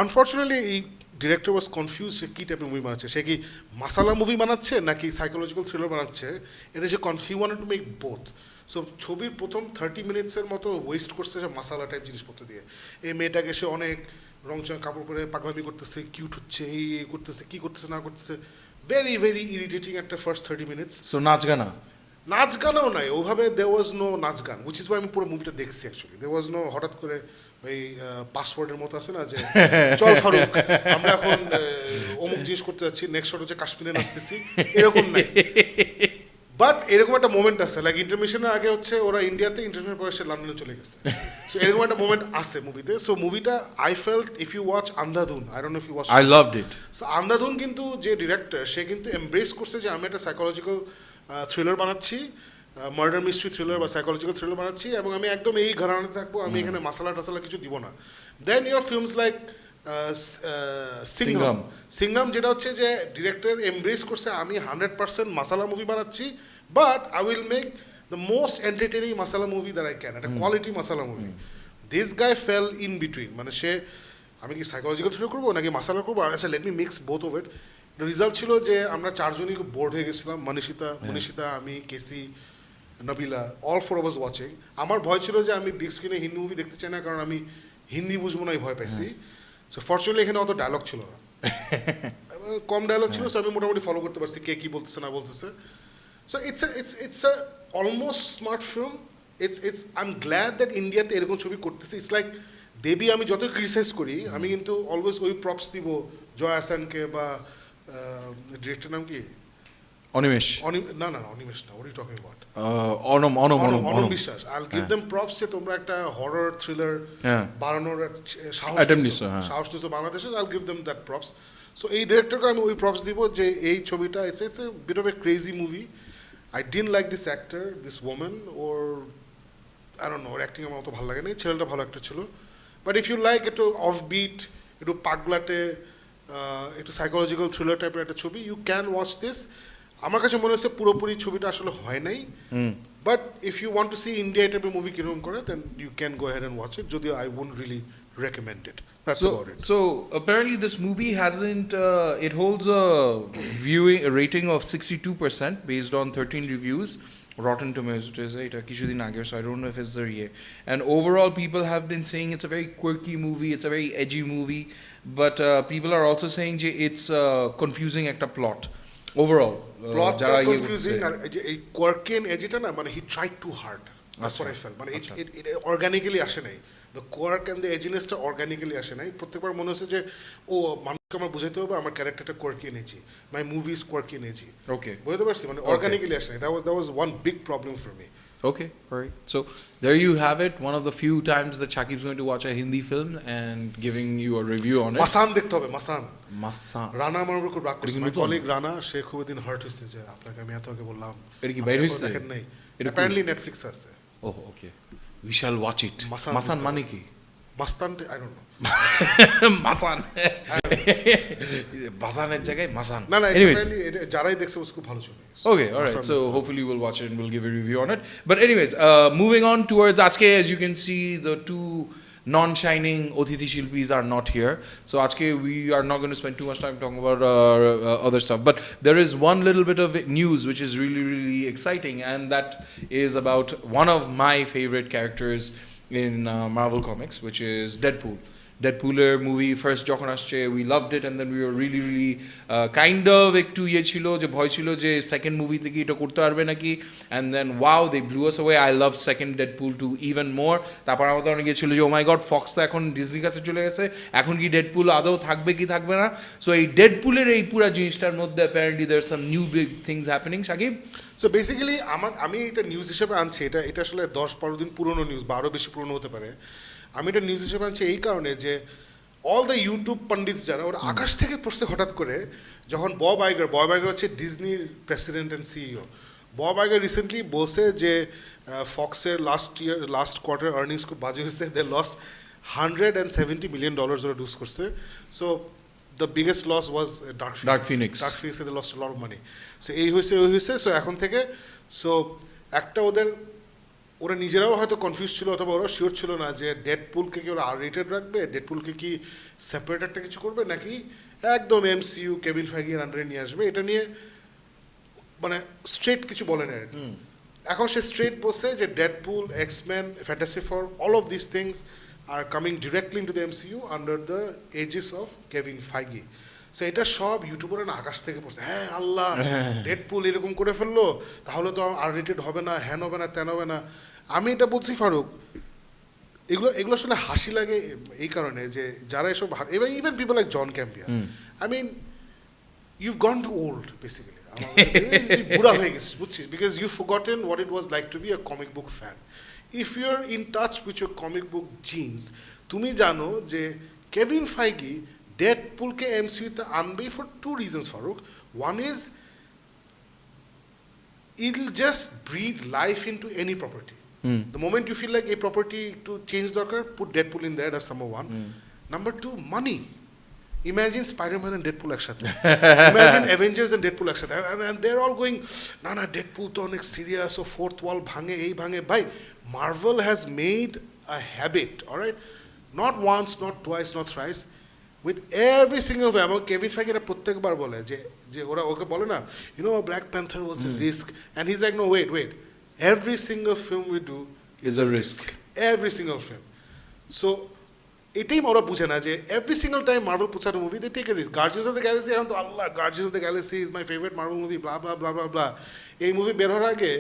unfortunately এই ডিরেক্টর ওয়াজ কনফিউজ সে কী টাইপের মুভি বানাচ্ছে, সে কি মাসালা মুভি বানাচ্ছে নাকি সাইকোলজিক্যাল থ্রিলার বানাচ্ছে. এটা যে he wanted to make both. So ছবির প্রথম 30 মিনিটসের মতো ওয়েস্ট করছে সে মাসালা টাইপ জিনিসপত্র দিয়ে. এই মেয়েটাকে সে অনেক রংচং কাপড় পরে পাগলামি করতেছে, কিউট হচ্ছে, এই করতেছে, কী করতেছে না করতেছে, ভেরি ভেরি ইরিটেটিং একটা ফার্স্ট 30 মিনিটস. সো নাচ গানাও নাই ওভাবে, দেয়ার ওয়াজ নো নাচ গান, উইচ ইজ ওয়াই আমি পুরো মুভিটা দেখছি অ্যাকচুয়ালি. দেয়ার ওয়াজ নো হঠাৎ করে ওই পাসওয়ার্ডের মতো আছে না যে চল ফারুক আমরা এখন অমুক জিনিস করতে যাচ্ছি, নেক্সট শট হচ্ছে কাশ্মীরে নাচতেছি, এরকম নাই. বাট এরকম একটা মোমেন্ট আছে, লাইক ইন্টারমিশনের আগে হচ্ছে ওরা ইন্ডিয়াতে, ইন্টারমিশনের পরে সে লন্ডনে চলে গেছে. সো এরকম একটা মোমেন্ট আছে মুভিতে. সো মুভিটা I felt, if you watch Andhadhun, I don't know if you watch, I loved it. So Andhadhun কিন্তু যে ডিরেক্টর সে কিন্তু এমব্রেস করছে যে আমি একটা সাইকোলজিক্যাল থ্রিলার বানাচ্ছি, মার্ডার মিস্ট্রি থ্রিলার বা সাইকোলজিক্যাল থ্রিলার বানাচ্ছি এবং আমি একদম এই ঘরানাতে থাকবো, আমি এখানে মাসালা টাসালা কিছু দিব না। Then your films like Singham, Singham যেটা হচ্ছে যে ডিরেক্টর এমব্রেস করছে আমি 100% মাসালা মুভি বানাচ্ছি, but I will make the most entertaining মাসালা মুভি দ্যাট আই ক্যান, একটা কোয়ালিটি মাসালা movie. This guy fail in between, মানে সে আমি কি সাইকোলজিক্যাল থ্রিলার করবো নাকি মাসালা করবো, আচ্ছা let me mix both of it. Result ছিল যে আমরা চারজনই খুব বোর্ড হয়ে গেছিলাম, মনীষিতা, আমি, KC, Nabila, all four of us watching. আমার ভয় ছিল যে আমি বিগ স্ক্রিনে হিন্দি মুভি দেখতে চাই না, কারণ আমি হিন্দি বুঝবো না, এই ভয় পাইছি। সো ফর্চুনেটলি এখানে অত ডায়লগ ছিল না, কম ডায়লগ ছিল, সো আমি মোটামুটি ফলো করতে পারছি কে কি বলতেছে না বলতেছে। So it's a almost smart film. It's I am glad that ইন্ডিয়াতে এরকম ছবি করতেছে। ইটস লাইক দেবী, আমি যতই ক্রিটিসাইজ করি আমি কিন্তু অলওয়েজ ওই প্রপস দিব জয় হাসানকে বা ডিরেক্টর নাম কি অনিমেষ, না অনিমেষ না, what are you talking about? Anam বিশ্বাস। I'll give them props যে তোমরা একটা হরর থ্রিলার বানানোর সাহস দিছো বাংলাদেশে। I'll give them that props. So এই ডিরেক্টরকে আমি ওই প্রপস দিব যে এই ছবিটা it's a bit of a crazy movie. I didn't like this actor, this woman, or I don't know, or acting আমার অত ভালো লাগে না। ছেলেটা ভালো একটা ছিল, বাট ইফ ইউ লাইক একটু অফবিট, একটু পাগলাটে, একটু সাইকোলজিক্যাল থ্রিলার টাইপের একটা ছবি, ইউ ক্যান ওয়াচ দিস। আমার কাছে মনে হচ্ছে পুরোপুরি ছবিটা আসলে হয় নাই, but if you want to see India টাইপের মুভি কিরকম করে, then you can go ahead and watch it, যদিও I wouldn't really recommend it. That's about it. So apparently this movie hasn't it holds a viewing a rating of 62% based on 13 reviews. Rotten Tomatoes is এটা কিছুদিন আগে, so I don't know if it's the year. And overall people have been saying it's a very quirky movie, it's a very edgy movie, but people are also saying যে it's confusing একটা plot overall. Plot confusing আর এই quirky and edgy টা না, মানে he tried too hard. That's what I felt. মানে it organically আসে নাই। The quirk and the edginess টা organically আসে নাই। প্রত্যেকবার মনে হচ্ছে যে ও মানুষকে আমার বুঝাইতে হবে আমার ক্যারেক্টারটা quirky and edgy, my movie is quirky and edgy. Okay, বুঝতে পারছি, মানে organically আসে নাই। That was one big problem for me. Okay, all right. So there you have it. One of the few times that Shakib's going to watch a Hindi film and giving you a review on it. Masan দেখতে হবে, মাসান। রানা আমার উপর খুব রাগ করছে, my colleague Rana, সে খুব দিন heart হয়েছে যে আপনাকে আমি এত আগে বললাম, এটা কি বাইরে হইছে? দেখেন নাই, apparently Netflix আছে। Oh, okay. We shall watch it. Masan মানে কি? মাস্তান, I don't know. মাসান। বাসানের জায়গায় মাসান। না apparently যারাই দেখছে খুব ভালো ছবি। Okay, all right. So hopefully we'll watch it and we'll give a review on it. But anyways, moving on towards আজকে, as you can see, the two non-shining Othithi Shilpis are not here. So Ajke, we are not going to spend too much time talking about other stuff. But there is one little bit of news which is really, really exciting, and that is about one of my favorite characters in Marvel Comics, which is Deadpool. Deadpooler movie first যখন আসছে, we loved it, and then we were really really kind of একটু ছিল যে ভয় ছিল যে second movie থেকে এটা করতে পারবে নাকি, and then wow, they blew us away. I loved second Deadpool 2 even more. তারপর আমাদের অনেকে ছিল যে ও মাই গড, ফক্স তো এখন ডিজনির কাছে চলে গেছে, এখন কি ডেডপুল আদৌ থাকবে কি থাকবে না। সো এই ডেডপুলের এই পুরো জিনিসটার মধ্যে apparently there are some new big things happening. Shakib, so basically আমি এটা নিউজ হিসেবে আনছি, এটা আসলে 10-12 দিন পুরনো নিউজ বা আরও বেশি পুরনো হতে পারে। আমি এটা নিউজ হিসেবে আনছি এই কারণে যে অল দ্য ইউটিউব পন্ডিতস যারা, ওরা আকাশ থেকে পড়ছে হঠাৎ করে, যখন বব আইগার হচ্ছে ডিজনির president and CEO. Bob Iger recently বলছে যে ফক্সের লাস্ট কোয়ার্টার আর্নিংস খুব বাজে হয়েছে, দে লস্ট $170 million ওরা লুজ করছে। So the biggest loss was Dark Phoenix, they lost lot of money. So এই হয়েছে। সো এখন থেকে সো একটা ওরা নিজেরাও হয়তো কনফিউজ ছিল, অথবা ওরা শিওর ছিল না যে ডেডপুলকে কি ওরা R-rated রাখবে, ডেডপুলকে কি সেপারেট একটা কিছু করবে, নাকি একদম MCU কেভিন ফাইগির আন্ডারে নিয়ে আসবে। এটা নিয়ে মানে স্ট্রেট কিছু বলে না আর কি। এখন সে স্ট্রেট বলছে যে Deadpool, X-Men, Fantastic Four, all of this things are coming directly into the MCU under the aegis of Kevin Feige. So এটা সব ইউটিউবারে না আকাশ থেকে পড়ছে, হ্যাঁ আল্লাহ ডেডপুল এরকম করে ফেললো, তাহলে তো R-rated হবে না, হ্যান হবে না, তেন হবে না। আমি এটা বলছি ফারুক, এগুলো আসলে হাসি লাগে এই কারণে যে যারা এসব, even people like John Campea, I mean you gone too old basically, বুড়া হয়ে গেছিস বুঝছিস, because you forgotten what it was like to be a comic book fan. If you are in touch with your comic book genes, তুমি জানো যে Kevin Feige ডেডপুলকে MCUতে আনবে for 2 reasons Faruk. One is it'll just breathe life into any property. The moment you feel like a property to change darker, put Deadpool in there, that's number one. Number two, money. Imagine Spider-Man and Deadpool একসাথে. Imagine Avengers and Deadpool একসাথে. And they're all going, না Deadpool তো অনেক serious, ও fourth wall ভাঙে, এই ভাঙে. Bhai, Marvel has made a habit, alright? Not once, not twice, not thrice. With every single film, Kevin Feige এটা প্রত্যেকবার বলে যে ওরা ওকে বলে না, you know, Black Panther was a risk. And he's like, no, wait. Every single film we do is a risk. Every single film. So, এটাই ওরা বুঝে না যে every single time Marvel puts out a movie, they take a risk. Guardians of the Galaxy, এখন তো আল্লাহ, Guardians of the Galaxy is my favorite Marvel movie, blah, blah, blah, blah, blah. এই movie বের হওয়ার আগে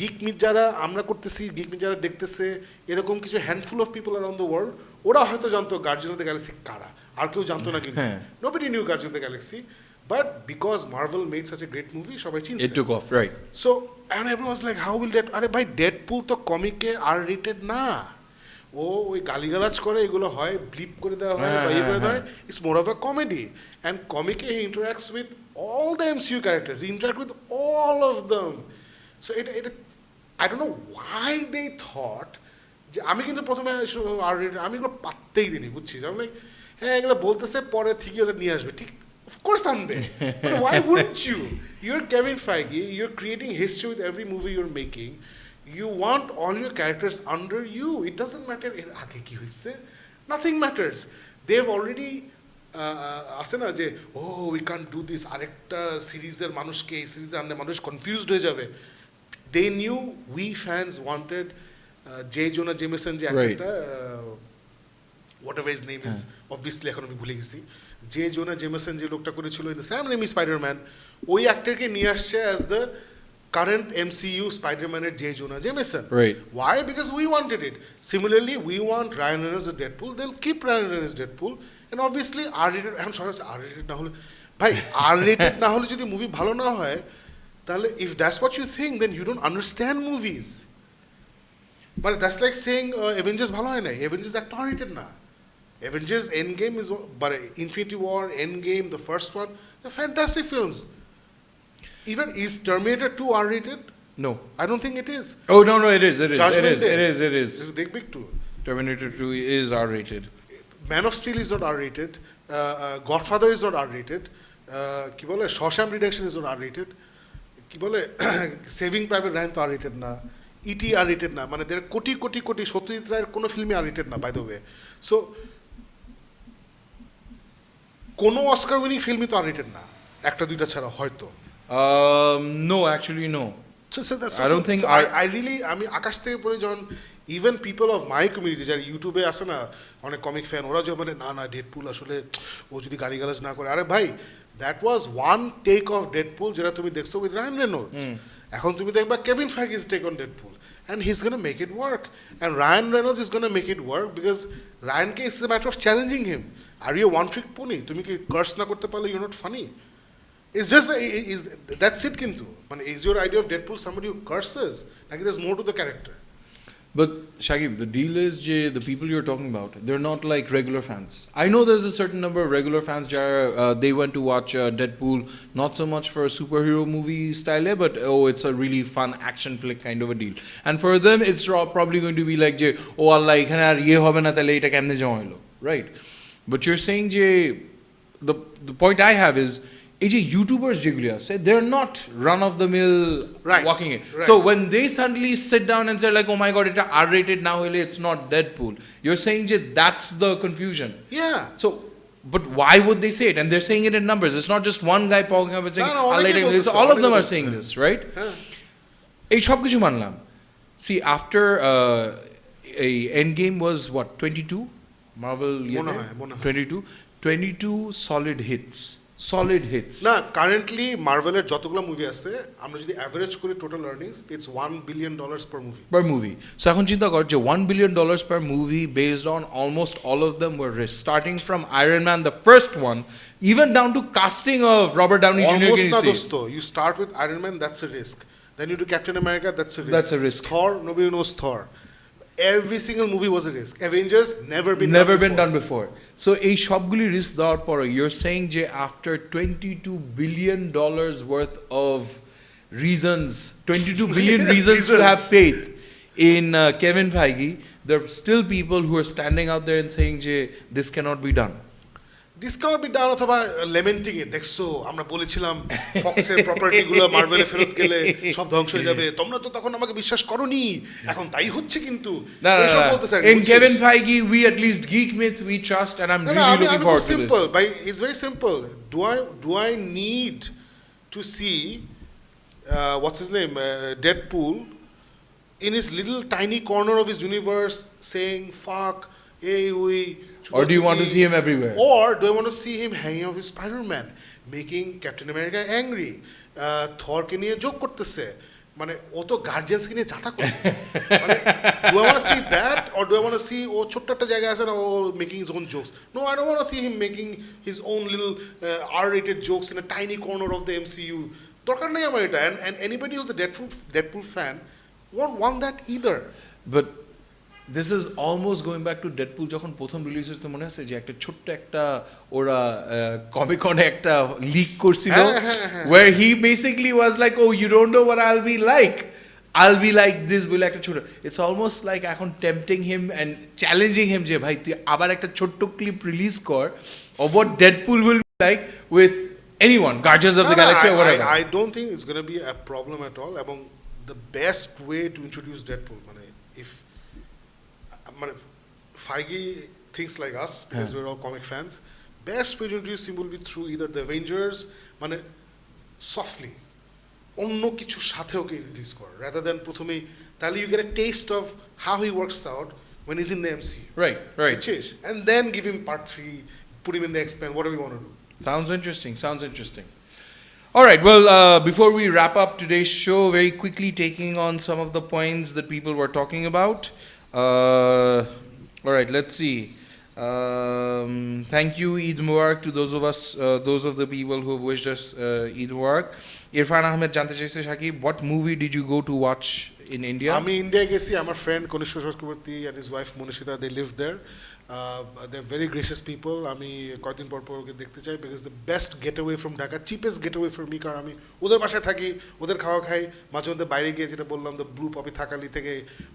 gig myth যারা আমরা করতেছি, gig myth যারা দেখতেছে, এরকম কিছু handful of people around the world, ওরা হয়তো জানতো Guardians of the Galaxy কারা, আর কেউ জানতো না কিন্তু। Nobody knew Guardians of the Galaxy, but because Marvel made such a great movie, সবাই চিনছে। It took off, right. So, and everyone's like, how will that, আরে ভাই Deadpool তো কমিকে R-rated না। ও ওই গালিগালাজ করে এগুলো হয়, ব্লিপ করে দেওয়া হয় বা ইয়ে করে দেওয়া হয়, it's more of a comedy. And কমিকে he interacts with all the MCU characters, he interact with all of them. So এটা I don't know why they thought যে আমি কিন্তু প্রথমে R-rated আমি এগুলো পাত্তেই দিইনি, বুঝছিস? আমি লাইক হ্যাঁ এগুলো বলতেছে, পরে ঠিকই ওটা নিয়ে আসবে, ঠিক অফকোর্স আনবে, but why wouldn't you? Your Kevin Feige, you're creating history with every movie you're making. You want all your characters under you. It doesn't matter এর আগে কি হয়েছে, nothing matters. They've already আসে না যে we can't do this, আরেকটা সিরিজের মানুষকে এই সিরিজে আনলে মানুষ কনফিউজড হয়ে যাবে। They knew we fans wanted J. Jonah Jameson যে একটা whatever his name is, obviously এখন আমি ভুলে গেছি, J. Jonah Jameson যে লোকটা করেছিল in the Sam Raimi Spider-Man, ওই অ্যাক্টরকে নিয়ে আসছে as the current MCU Spider-Man at J. Jonah Jameson. Right. Why? Because we wanted it. Similarly, we want Ryan Reynolds as Deadpool. They'll keep Ryan Reynolds as Deadpool. And obviously, R-rated. I'm sorry, R-rated না হলে, ভাই R-rated না হলে যদি movie ভালো না হয়, তাহলে if that's what you think, then you don't understand movies. But that's like saying Avengers ভালো হয় না. Avengers একটা R-rated না. Avengers Endgame is, but Infinity War, Endgame, the first one, they're fantastic films. Even is Terminator 2 R-rated? No. I don't think it is. Oh no, it is. Judgmental Hai. It is. Big too. Terminator 2 is R-rated. Man of Steel is not R-rated. Godfather is not R-rated. কি বলে Shawshank Redemption is not R-rated. কি বলে Saving Private Ryan তো R-rated না. E.T. R-rated না, মানে দের কোটি সত্যজিৎ রায়ের কোনো ফিল্মই R-rated না, by the way. So কোনো অস্কার উইনিং ফিল্মই তো R-rated না, একটা দুইটা ছাড়া হয়তো। No, actually no. I don't think I really, আমি আকাশ থেকে পড়ে যখন even people of my community যারা ইউটিউবে আসে না অনেক কমিক ফ্যান, ওরা যখন বলে না ডেডপুল আসলে ও যদি গালিগালাজ না করে, আরে ভাই that was one take of Deadpool যেটা তুমি দেখছো উইথ রায়ান রেনল্ডস। এখন তুমি দেখবা Kevin Feige's take on Deadpool and he's going to make it work, and Ryan Reynolds is going to make it work because Ryan K is a matter of challenging him. Are you a one trick pony? তুমি কি curse না করতে পারলে you're not funny. It's just that's it kintu. Is your idea of Deadpool somebody who curses? Like there's more to the character. But Shakib, the deal is the people you're talking about, they're not like regular fans. I know there's a certain number of regular fans they went to watch Deadpool not so much for a superhero movie style, but it's a really fun action flick kind of a deal. And for them, it's probably going to be like Allah, ekhane ar ye hobe na tale eta kemne jaoa holo, right? But you're saying the point I have is এই যে YouTubers যেগুলি আছে they're not run of the mill walking it. So when they suddenly sit down and say like oh my god এটা R-rated না হইলে it's not Deadpool, you're saying যে that's the confusion. Yeah. So but why would they say it? And they're saying it in numbers. It's not just one guy poking up and saying all of them are saying this, right? এই সব কিছু মানলাম. See, after Endgame was what, 22? Marvel 22 solid hits. না currently মার্ভেলের যতগুলো movie আছে আমরা যদি অ্যাভারেজ করি total earnings it's $1 billion per movie. So এখন চিন্তা কর যে $1 billion per movie based on almost all of them were risks, starting from Iron Man the first one even down to casting of Robert Downey Jr. Almost না দোস্ত, you start with Iron Man, that's a risk. Then you do Captain America, that's a risk. Thor, nobody knows Thor. Every single movie was a risk. Avengers never been done before. So এই সবগুলি risk দেওয়ার পরে you're saying যে after $22 billion worth of reasons, 22 billion reasons to have faith in Kevin Feige, there are still people who are standing out there and saying, "Jay, this cannot be done." This cannot be done, অথবা lamenting এ, দেখছো আমরা বলেছিলাম ফক্সের property গুলো মার্ভেলে ফেরত গেলে সব ধ্বংস হয়ে যাবে, তোমরা তো তখন আমাকে বিশ্বাস করোনি, এখন তাই হচ্ছে কিন্তু এসব বলতেছে। In Kevin Feige, we at least Geek Myth we trust, and I'm really looking forward to simple this. by it's very simple. Do I need to see what's his name, Deadpool in his little tiny corner of his universe saying fuck, hey we, or do you want to see him everywhere? Or do I want to see him hanging out with Spider-Man, making Captain America angry, Thor কে নিয়ে joke করতেছে, মানে ও তো guardians কে নিয়ে যাতা করে, মানে do I want to see that, or do I want to see ও ছোট্ট একটা জায়গায় আছে না ও making his own jokes? No, I don't want to see him making his own little R-rated jokes in a tiny corner of the MCU. দরকার নেই আমার এটা, and anybody who's a Deadpool fan won't want that either. But this is almost going back to Deadpool যখন প্রথম release হতো, মনে আছে যে একটা ছোট্ট একটা ওরা কমিকনে একটা লিক করছিল, where he basically was like, oh you don't know what I'll be like this বলে একটা ছোট, it's almost like এখন tempting him and challenging him যে ভাই তুই আবার একটা ছোট্ট ক্লিপ রিলিজ কর of what Deadpool will be like with anyone, Guardians of the Galaxy or whatever. I don't think it's going to be a problem at all. এবং the best way to introduce Deadpool, মানে if মানে Feige thinks like us because we're all comic fans, best way to introduce him will be through either the Avengers, মানে softly অন্য কিছুর সাথে ওকে release কর, rather than প্রথমেই, তাহলে you get a taste of how he works out when he's in the MCU, right which is, and then give him part 3, put him in the X-Men, whatever you want to do. Sounds interesting. All right, well, before we wrap up today's show, very quickly taking on some of the points that people were talking about. All right, let's see. Thank you, Eid Mubarak, to those of the people who have wished us Eid Mubarak. Irfan Ahmed জানতে চাইছে, Shakib, what movie did you go to watch in India? আমি India গেছি, আমার friend কনিষ্ঠ Chakraborty and his wife Monishita, they live there. They're very gracious people. আমি কয়েকদিন পর ওকে দেখতে চাই, because the best getaway from Dhaka, cheapest getaway for me, কারণ আমি ওদের বাসায় থাকি, ওদের খাওয়া খাই, মাঝে মধ্যে বাইরে গিয়ে যেটা বললাম দ্য ব্লু পপি থাকালি থেকে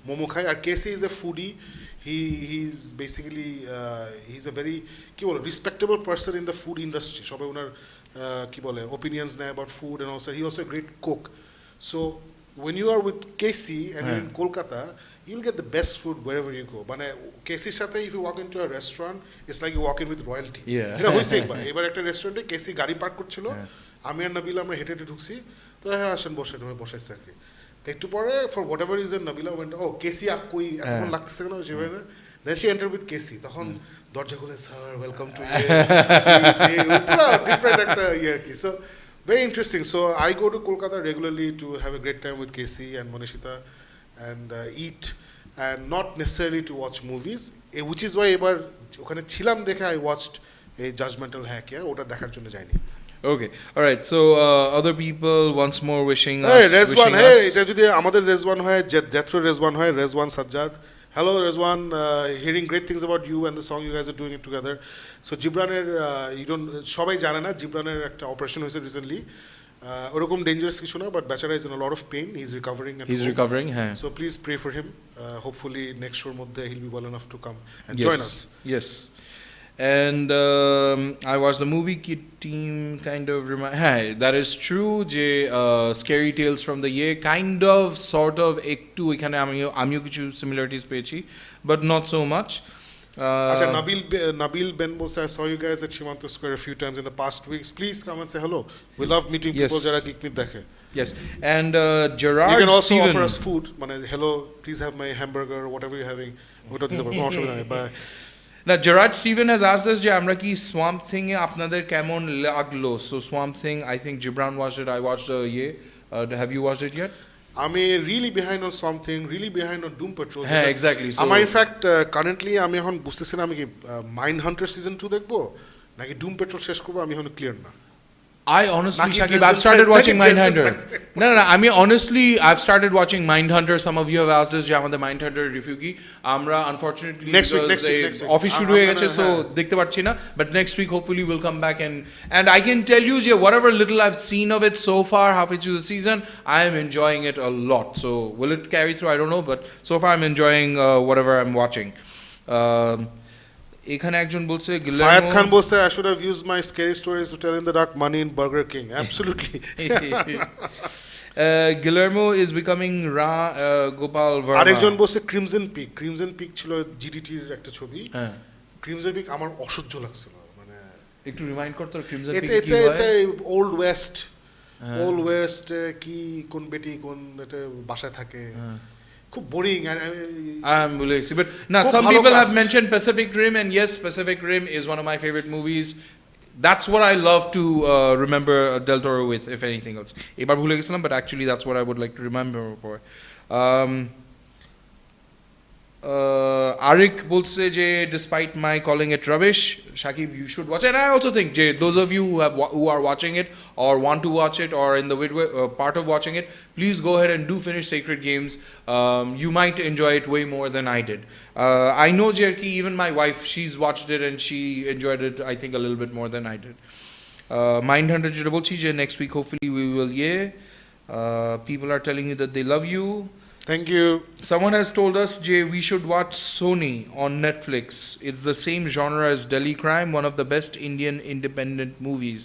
মোমো খাই। আর KC is a foodie, he's basically he's a very কি বলে respectable person in the food industry, সবাই ওনার কি বলে opinions নেয় about food, and also he also a great cook. So when you are with Casey and you're in Kolkata, you'll get the best food wherever you go. মানে কেসির সাথে if you walk into a restaurant, it's like you walk in with royalty. এটা হইছে একবার, এবার একটা রেস্টুরেন্টে কেসি গাড়ি park করছিল, আমি আর নাবিলা আমরা হেঁটে হেঁটে ঢুকছি, তো হ্যাঁ আসেন বসে বসাইছে আর কি। একটু পরে for whatever reason Nabila went, ও কেসি কই এতক্ষণ লাগতেছে কেন, সেভাবে then she enter with KC, তখন দরজা খুলে স্যার ওয়েলকাম টু পুরো ডিফারেন্ট একটা আর কি। So very interesting. So I go to Kolkata regularly to have a great time with Casey and Monishita and eat, and not necessarily to watch movies, which is why এবার ওখানে ছিলাম দেখে I watched a Judgmental Hai Kya, ওটা দেখার জন্য যাইনি। Okay, all right. So other people once more wishing us. Hey Rezwan, hey, এটা যদি আমাদের রেজওয়ান হয়, জেত্র রেজওয়ান হয়, Rezwan Sajjad, hello Rezwan, hearing great things about you and the song you guys are doing it together. So জিবরানের সবাই জানে না, জিবরানের একটা অপারেশন হয়েছে রিসেন্টলি, ওরকম ডেঞ্জারাস কিছু না, বাট বেচারা is in a lot of pain, he is recovering, হ্যাঁ। So please pray for him, hopefully next শোর মধ্যে he'll be well enough to come and join us. Yes. And I watched the movie team kind of hey, that is true যে scary tales from the year kind of sort of একটু এখানে আমিও কিছু similarities পেয়েছি, but not so much. আচ্ছা, Nabil Ben বলছে, I saw you guys at Shimanto Square a few times in the past weeks. Please come and say hello. We love meeting people যারা Geek Myth দেখে. Yes, and Gerard you can also Steven offer us food, মানে hello, please have my hamburger or whatever you're having. ওটা দিতে পারবো, অসুবিধা নেই। Bye. Now Gerard Steven has asked us যে আমরা কি Swamp Thing এ আপনাদের কেমন লাগলো? So Swamp Thing, I think Gibran watched it, I watched have you watched it yet? আমি really behind on Swamp Thing, really behind on Doom Patrol. হ্যাঁ, exactly. So আমার in fact currently আমি এখন বুঝতেছি না আমি কি মাইন্ড হান্টার সিজন 2 দেখবো নাকি ডুম পেট্রোল শেষ করবো, আমি এখন ক্লিয়ার না। I honestly, Naki Shakib, dress I've in started France, watching Naki dress in Mindhunter. France. No. I mean, honestly, I've started watching Mindhunter. Some of you have asked us, যে আমাদের Mindhunter review কি? আমরা unfortunately Next week, because next week. office শুরু হয়ে গেছে, so দেখতে পাচ্ছি না. But next week, hopefully, we'll come back and I can tell you, যে whatever little I've seen of it so far, halfway through the season, I am enjoying it a lot. So will it carry through? I don't know, but so far I'm enjoying whatever I'm watching. এখানে একজন বলছে ফায়াদ খান বলছে I should have used my scary stories to tell in the dark money in Burger King. Absolutely. Guillermo is becoming Gopal Verma. আরেকজন বলছে crimson pick ছিল জিডিটির একটা ছবি। Crimson pick আমার অসহ্য লাগছিল, মানে একটু রিমাইন্ড করতে ক্রিমজন পিক কি হয়? It's a old west কি কোন বেটি কোন একটা বাসায় থাকে, খুব boring. I'm believing, but now some people have mentioned Pacific Rim, and yes, Pacific Rim is one of my favorite movies. That's what I love to remember Del Toro with, if anything else. Ebar bhule geছিলাম, but actually that's what I would like to remember for. Arik bolse je despite my calling it rubbish, Shakib, you should watch it. And I also think je those of you who are watching it or want to watch it or in the part of watching it, please go ahead and do finish Sacred Games. You might enjoy it way more than I did. I know Jerky, even my wife, she's watched it and she enjoyed it, I think, a little bit more than I did. Mindhunter jeta bolchi je next week hopefully we will people are telling you that they love you. Thank you. Someone has told us, Jay, we should watch Sony on Netflix. It's the same genre as Delhi Crime, one of the best Indian independent movies.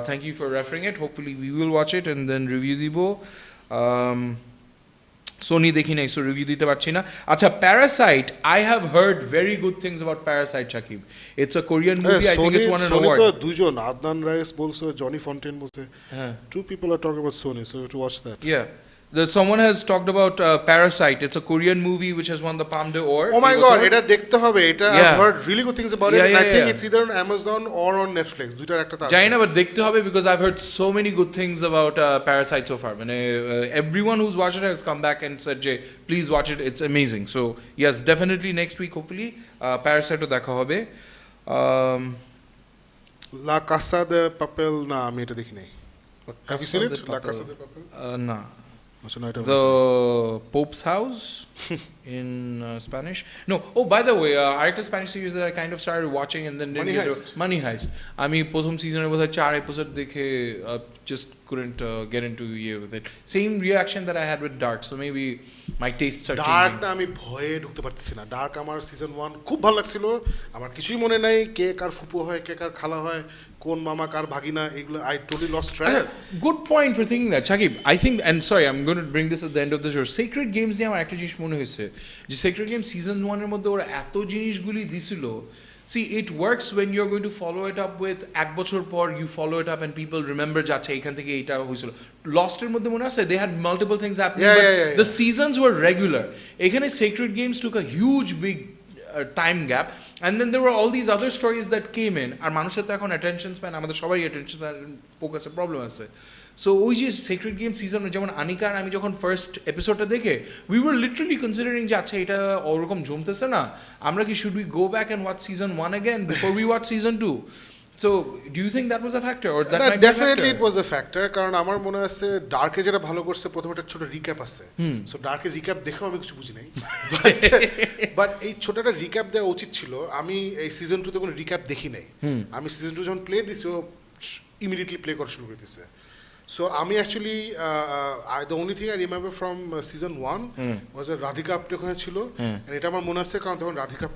Thank you for referring it. Hopefully we will watch it and then review dibo. Sony দেখি নাই, so review দিতে পারছি না। আচ্ছা, Parasite, I have heard very good things about Parasite, Shakib. It's a Korean movie. I think it's won an award. Sony তো দুজন, Adnan rice বলছে, Johnny ফন্টেন বলছে। Two people are talking about Sony, so you have to watch that. Yeah. Someone has talked about Parasite. It's a Korean movie which has won the Palme d'Or. Oh my god, এটা দেখতে হবে। এটা I've heard really good things about it, and I think it's either on Amazon or on Netflix. দুইটার একটা আছে। জানি না, but দেখতে হবে because I've heard so many good things about Parasite so far. মানে everyone who's watched it has come back and said, "Jay, please watch it. It's amazing." So yes, definitely next week hopefully Parasite দেখা হবে. La Casa de Papel না, আমি এটা দেখি নাই। Have you seen it? La Casa de Papel? না. The Pope's House in Spanish. No. Oh, by the way, আরেকটা Spanish series that I kind of started watching and then Money Heist. আমি প্রথম সিজনে বোধহয় 4 এপিসোড দেখে just couldn't get into with it. Same reaction that I had with Dark. So maybe my tastes are changing. Dark না আমি ভয়ে ঢুকতে পারতেছি না। Dark আমার সিজন 1 খুব ভালো লাগছিল। আমার কিছুই মনে নাই কে কার ফুপু হয়, কে কার খালা হয়, কোন মামা কার ভাগিনা, এগুলো I totally lost track. Good point for thinking that, Shakib. I think, and sorry, I'm going to bring this at the end of the show. Sacred Games নিয়ে আমার একটা জিনিস মনে হয়েছে যে Sacred Games season 1 এর মধ্যে ওরা এত জিনিসগুলি দিছিল। See, it works when you're going to follow it up with এক বছর পর you follow it up and people remember যে আচ্ছা এখান থেকে এটা হয়েছিল। Lost এর মধ্যে মনে আছে they had multiple things happening, but the seasons were regular. এখানে Sacred Games took a huge big time gap, and then there were all these other stories that came in. আর মানুষের তো এখন attention span, আমাদের সবারই attention span focus এর problem আছে। So ওই যে Sacred Games season যেমন আনিকা আর আমি যখন ফার্স্ট এপিসোডটা দেখে we were literally considering যে আচ্ছা এটা ওরকম জমতেছে না, আমরা কি should we go back and watch season 1 again before we watch season 2? So do you think that was a factor or that might definitely be a factor? it was a factor, কারণ আমার মনে আছে ডার্কে যেটা ভালো করছে প্রথমে একটা ছোট রিক্যাপ আছে। সো ডার্কের রিক্যাপ দেখেও আমি কিছু বুঝি নাই, বাট এই ছোটটা রিক্যাপ দেওয়া উচিত ছিল। আমি এই সিজন 2 তে কোনো রিক্যাপ দেখি নাই। আমি সিজন 2 যখন প্লে দিছি ও ইমিডিয়েটলি প্লে করা শুরু করে দিয়েছে। So আমি actually the only thing I remember from season 1 was a Radhika Apte ওখানে ছিল, and এটা আমার মনে আছে কারণ তখন রাধিকা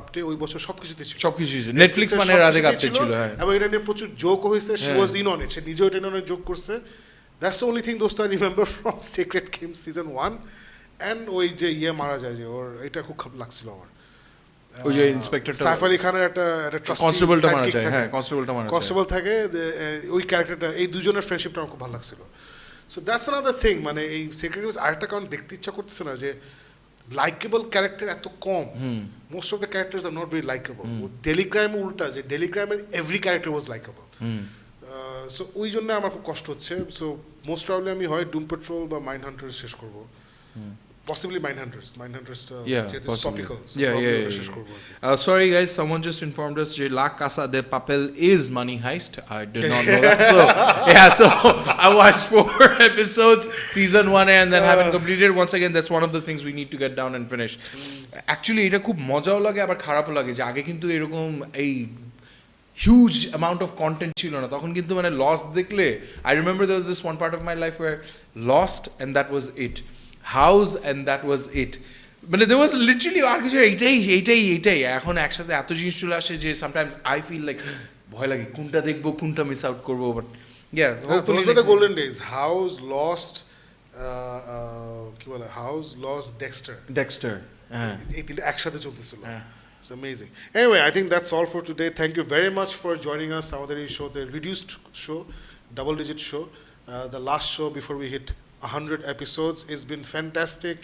আপটে ওই বছর সবকিছুতে ছিল, নেটফ্লিক্স মানে রাধিকা আপটে ছিল। হ্যাঁ, এবং এটা নিয়ে প্রচুর জোক হয়েছে। she was in on it, সে নিজেও এটা নিয়ে জোক করছে। that's the only thing দোস্ত I remember from Sacred Games season 1, and ওই যে মারা যায় যে ওর, এটা খুব খারাপ লাগছিল আমার। ওই যে ইন্সপেক্টরটা সাইফ আলী খানের একটা ট্রাস্টি কনস্টেবলটা মারা যায়। হ্যাঁ, কনস্টেবলটা মারা যায়, কনস্টেবল থাকে, ওই ক্যারেক্টারটা, এই দুজনের ফ্রেন্ডশিপটা আমার খুব ভালো লাগছিল। সো দ্যাটস অ্যানাদার থিং, মানে এই সেক্রেট গেমস আরেকটা কারণ দেখতে ইচ্ছা করতেছে না যে লাইকেবল ক্যারেক্টার এত কম। Most of the characters are not very likeable. Delhi Crime উল্টা, যে ডেলি ক্রাইমের every character was likeable. So ওই জন্য আমার খুব কষ্ট হচ্ছে। সো মোস্ট প্রবলি আমি হয় ডুম পেট্রোল বা মাইন্ড হান্টার শেষ করবো। Possibly Mindhunters. Mindhunters Yeah, যেহেতু possibly. topical. So Yeah, probably yeah, ওটা yeah, শেষ yeah. করবো আর কি। Sorry guys, someone just informed us that La Casa de Papel is Money Heist. I did not know that. So yeah, so I watched 4 episodes, season 1 and then haven't completed. Once again, that's one of the things we need to get down and finish. Actually, এটা খুব মজাও লাগে আবার খারাপও লাগে যে আগে কিন্তু এরকম এই হিউজ অ্যামাউন্ট অফ কন্টেন্ট ছিল না তখন কিন্তু মানে লস্ট দেখলে I remember there was this one part of my life where Lost and that was it House and that was it মানে there was literally আর কিছু এইটাই এখন একসাথে এত জিনিস চলে আসে যে sometimes I feel like ভয় লাগে কোনটা দেখবো কোনটা মিস আউট করবো but yeah those were the golden days. House, Lost, কি বলে House, Lost, Dexter এই তিনটা একসাথে চলতেছিল। It's amazing. Anyway, I think that's all for today. Thank you very much for joining us. আমাদের এই show, the reduced show, double digit show. The last show before we hit 100 episodes. It's been fantastic.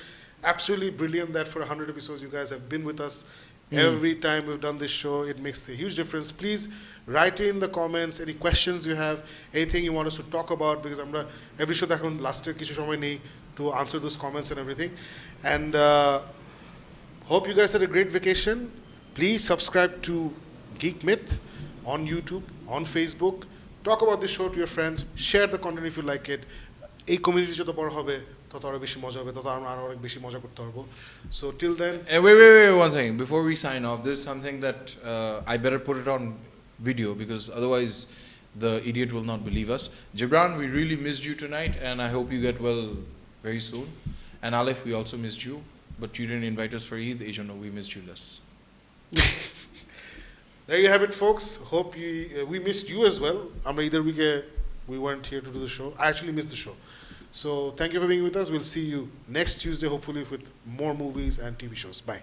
Absolutely brilliant that for 100 episodes you guys have been with us. Every time we've done this show, it makes a huge difference. Please write in the comments any questions you have, anything you want us to talk about, because আমরা every show এখন লাস্টে কিছু সময় নেই to answer those comments and everything. And hope you guys had a great vacation. Please subscribe to Geek Myth on YouTube, on Facebook. Talk about this show to your friends. Share the content if you like it. এই community যত বড় হবে তত আরো বেশি মজা হবে, তত আমরা আরো অনেক বেশি মজা করতে পারবো। So till then. Wait, one thing. Before we sign off, this is something that I better put it on video because otherwise the idiot will not believe us. Gibran, we really missed you tonight and I hope you get well very soon. And Alif, we also missed you, but you didn't invite us for Eid, we missed you less. There you have it, folks. Hope we missed you as well. আমরা either we weren't here to do the show. I actually missed the show. So thank you for being with us. We'll see you next Tuesday, hopefully with more movies and TV shows. Bye.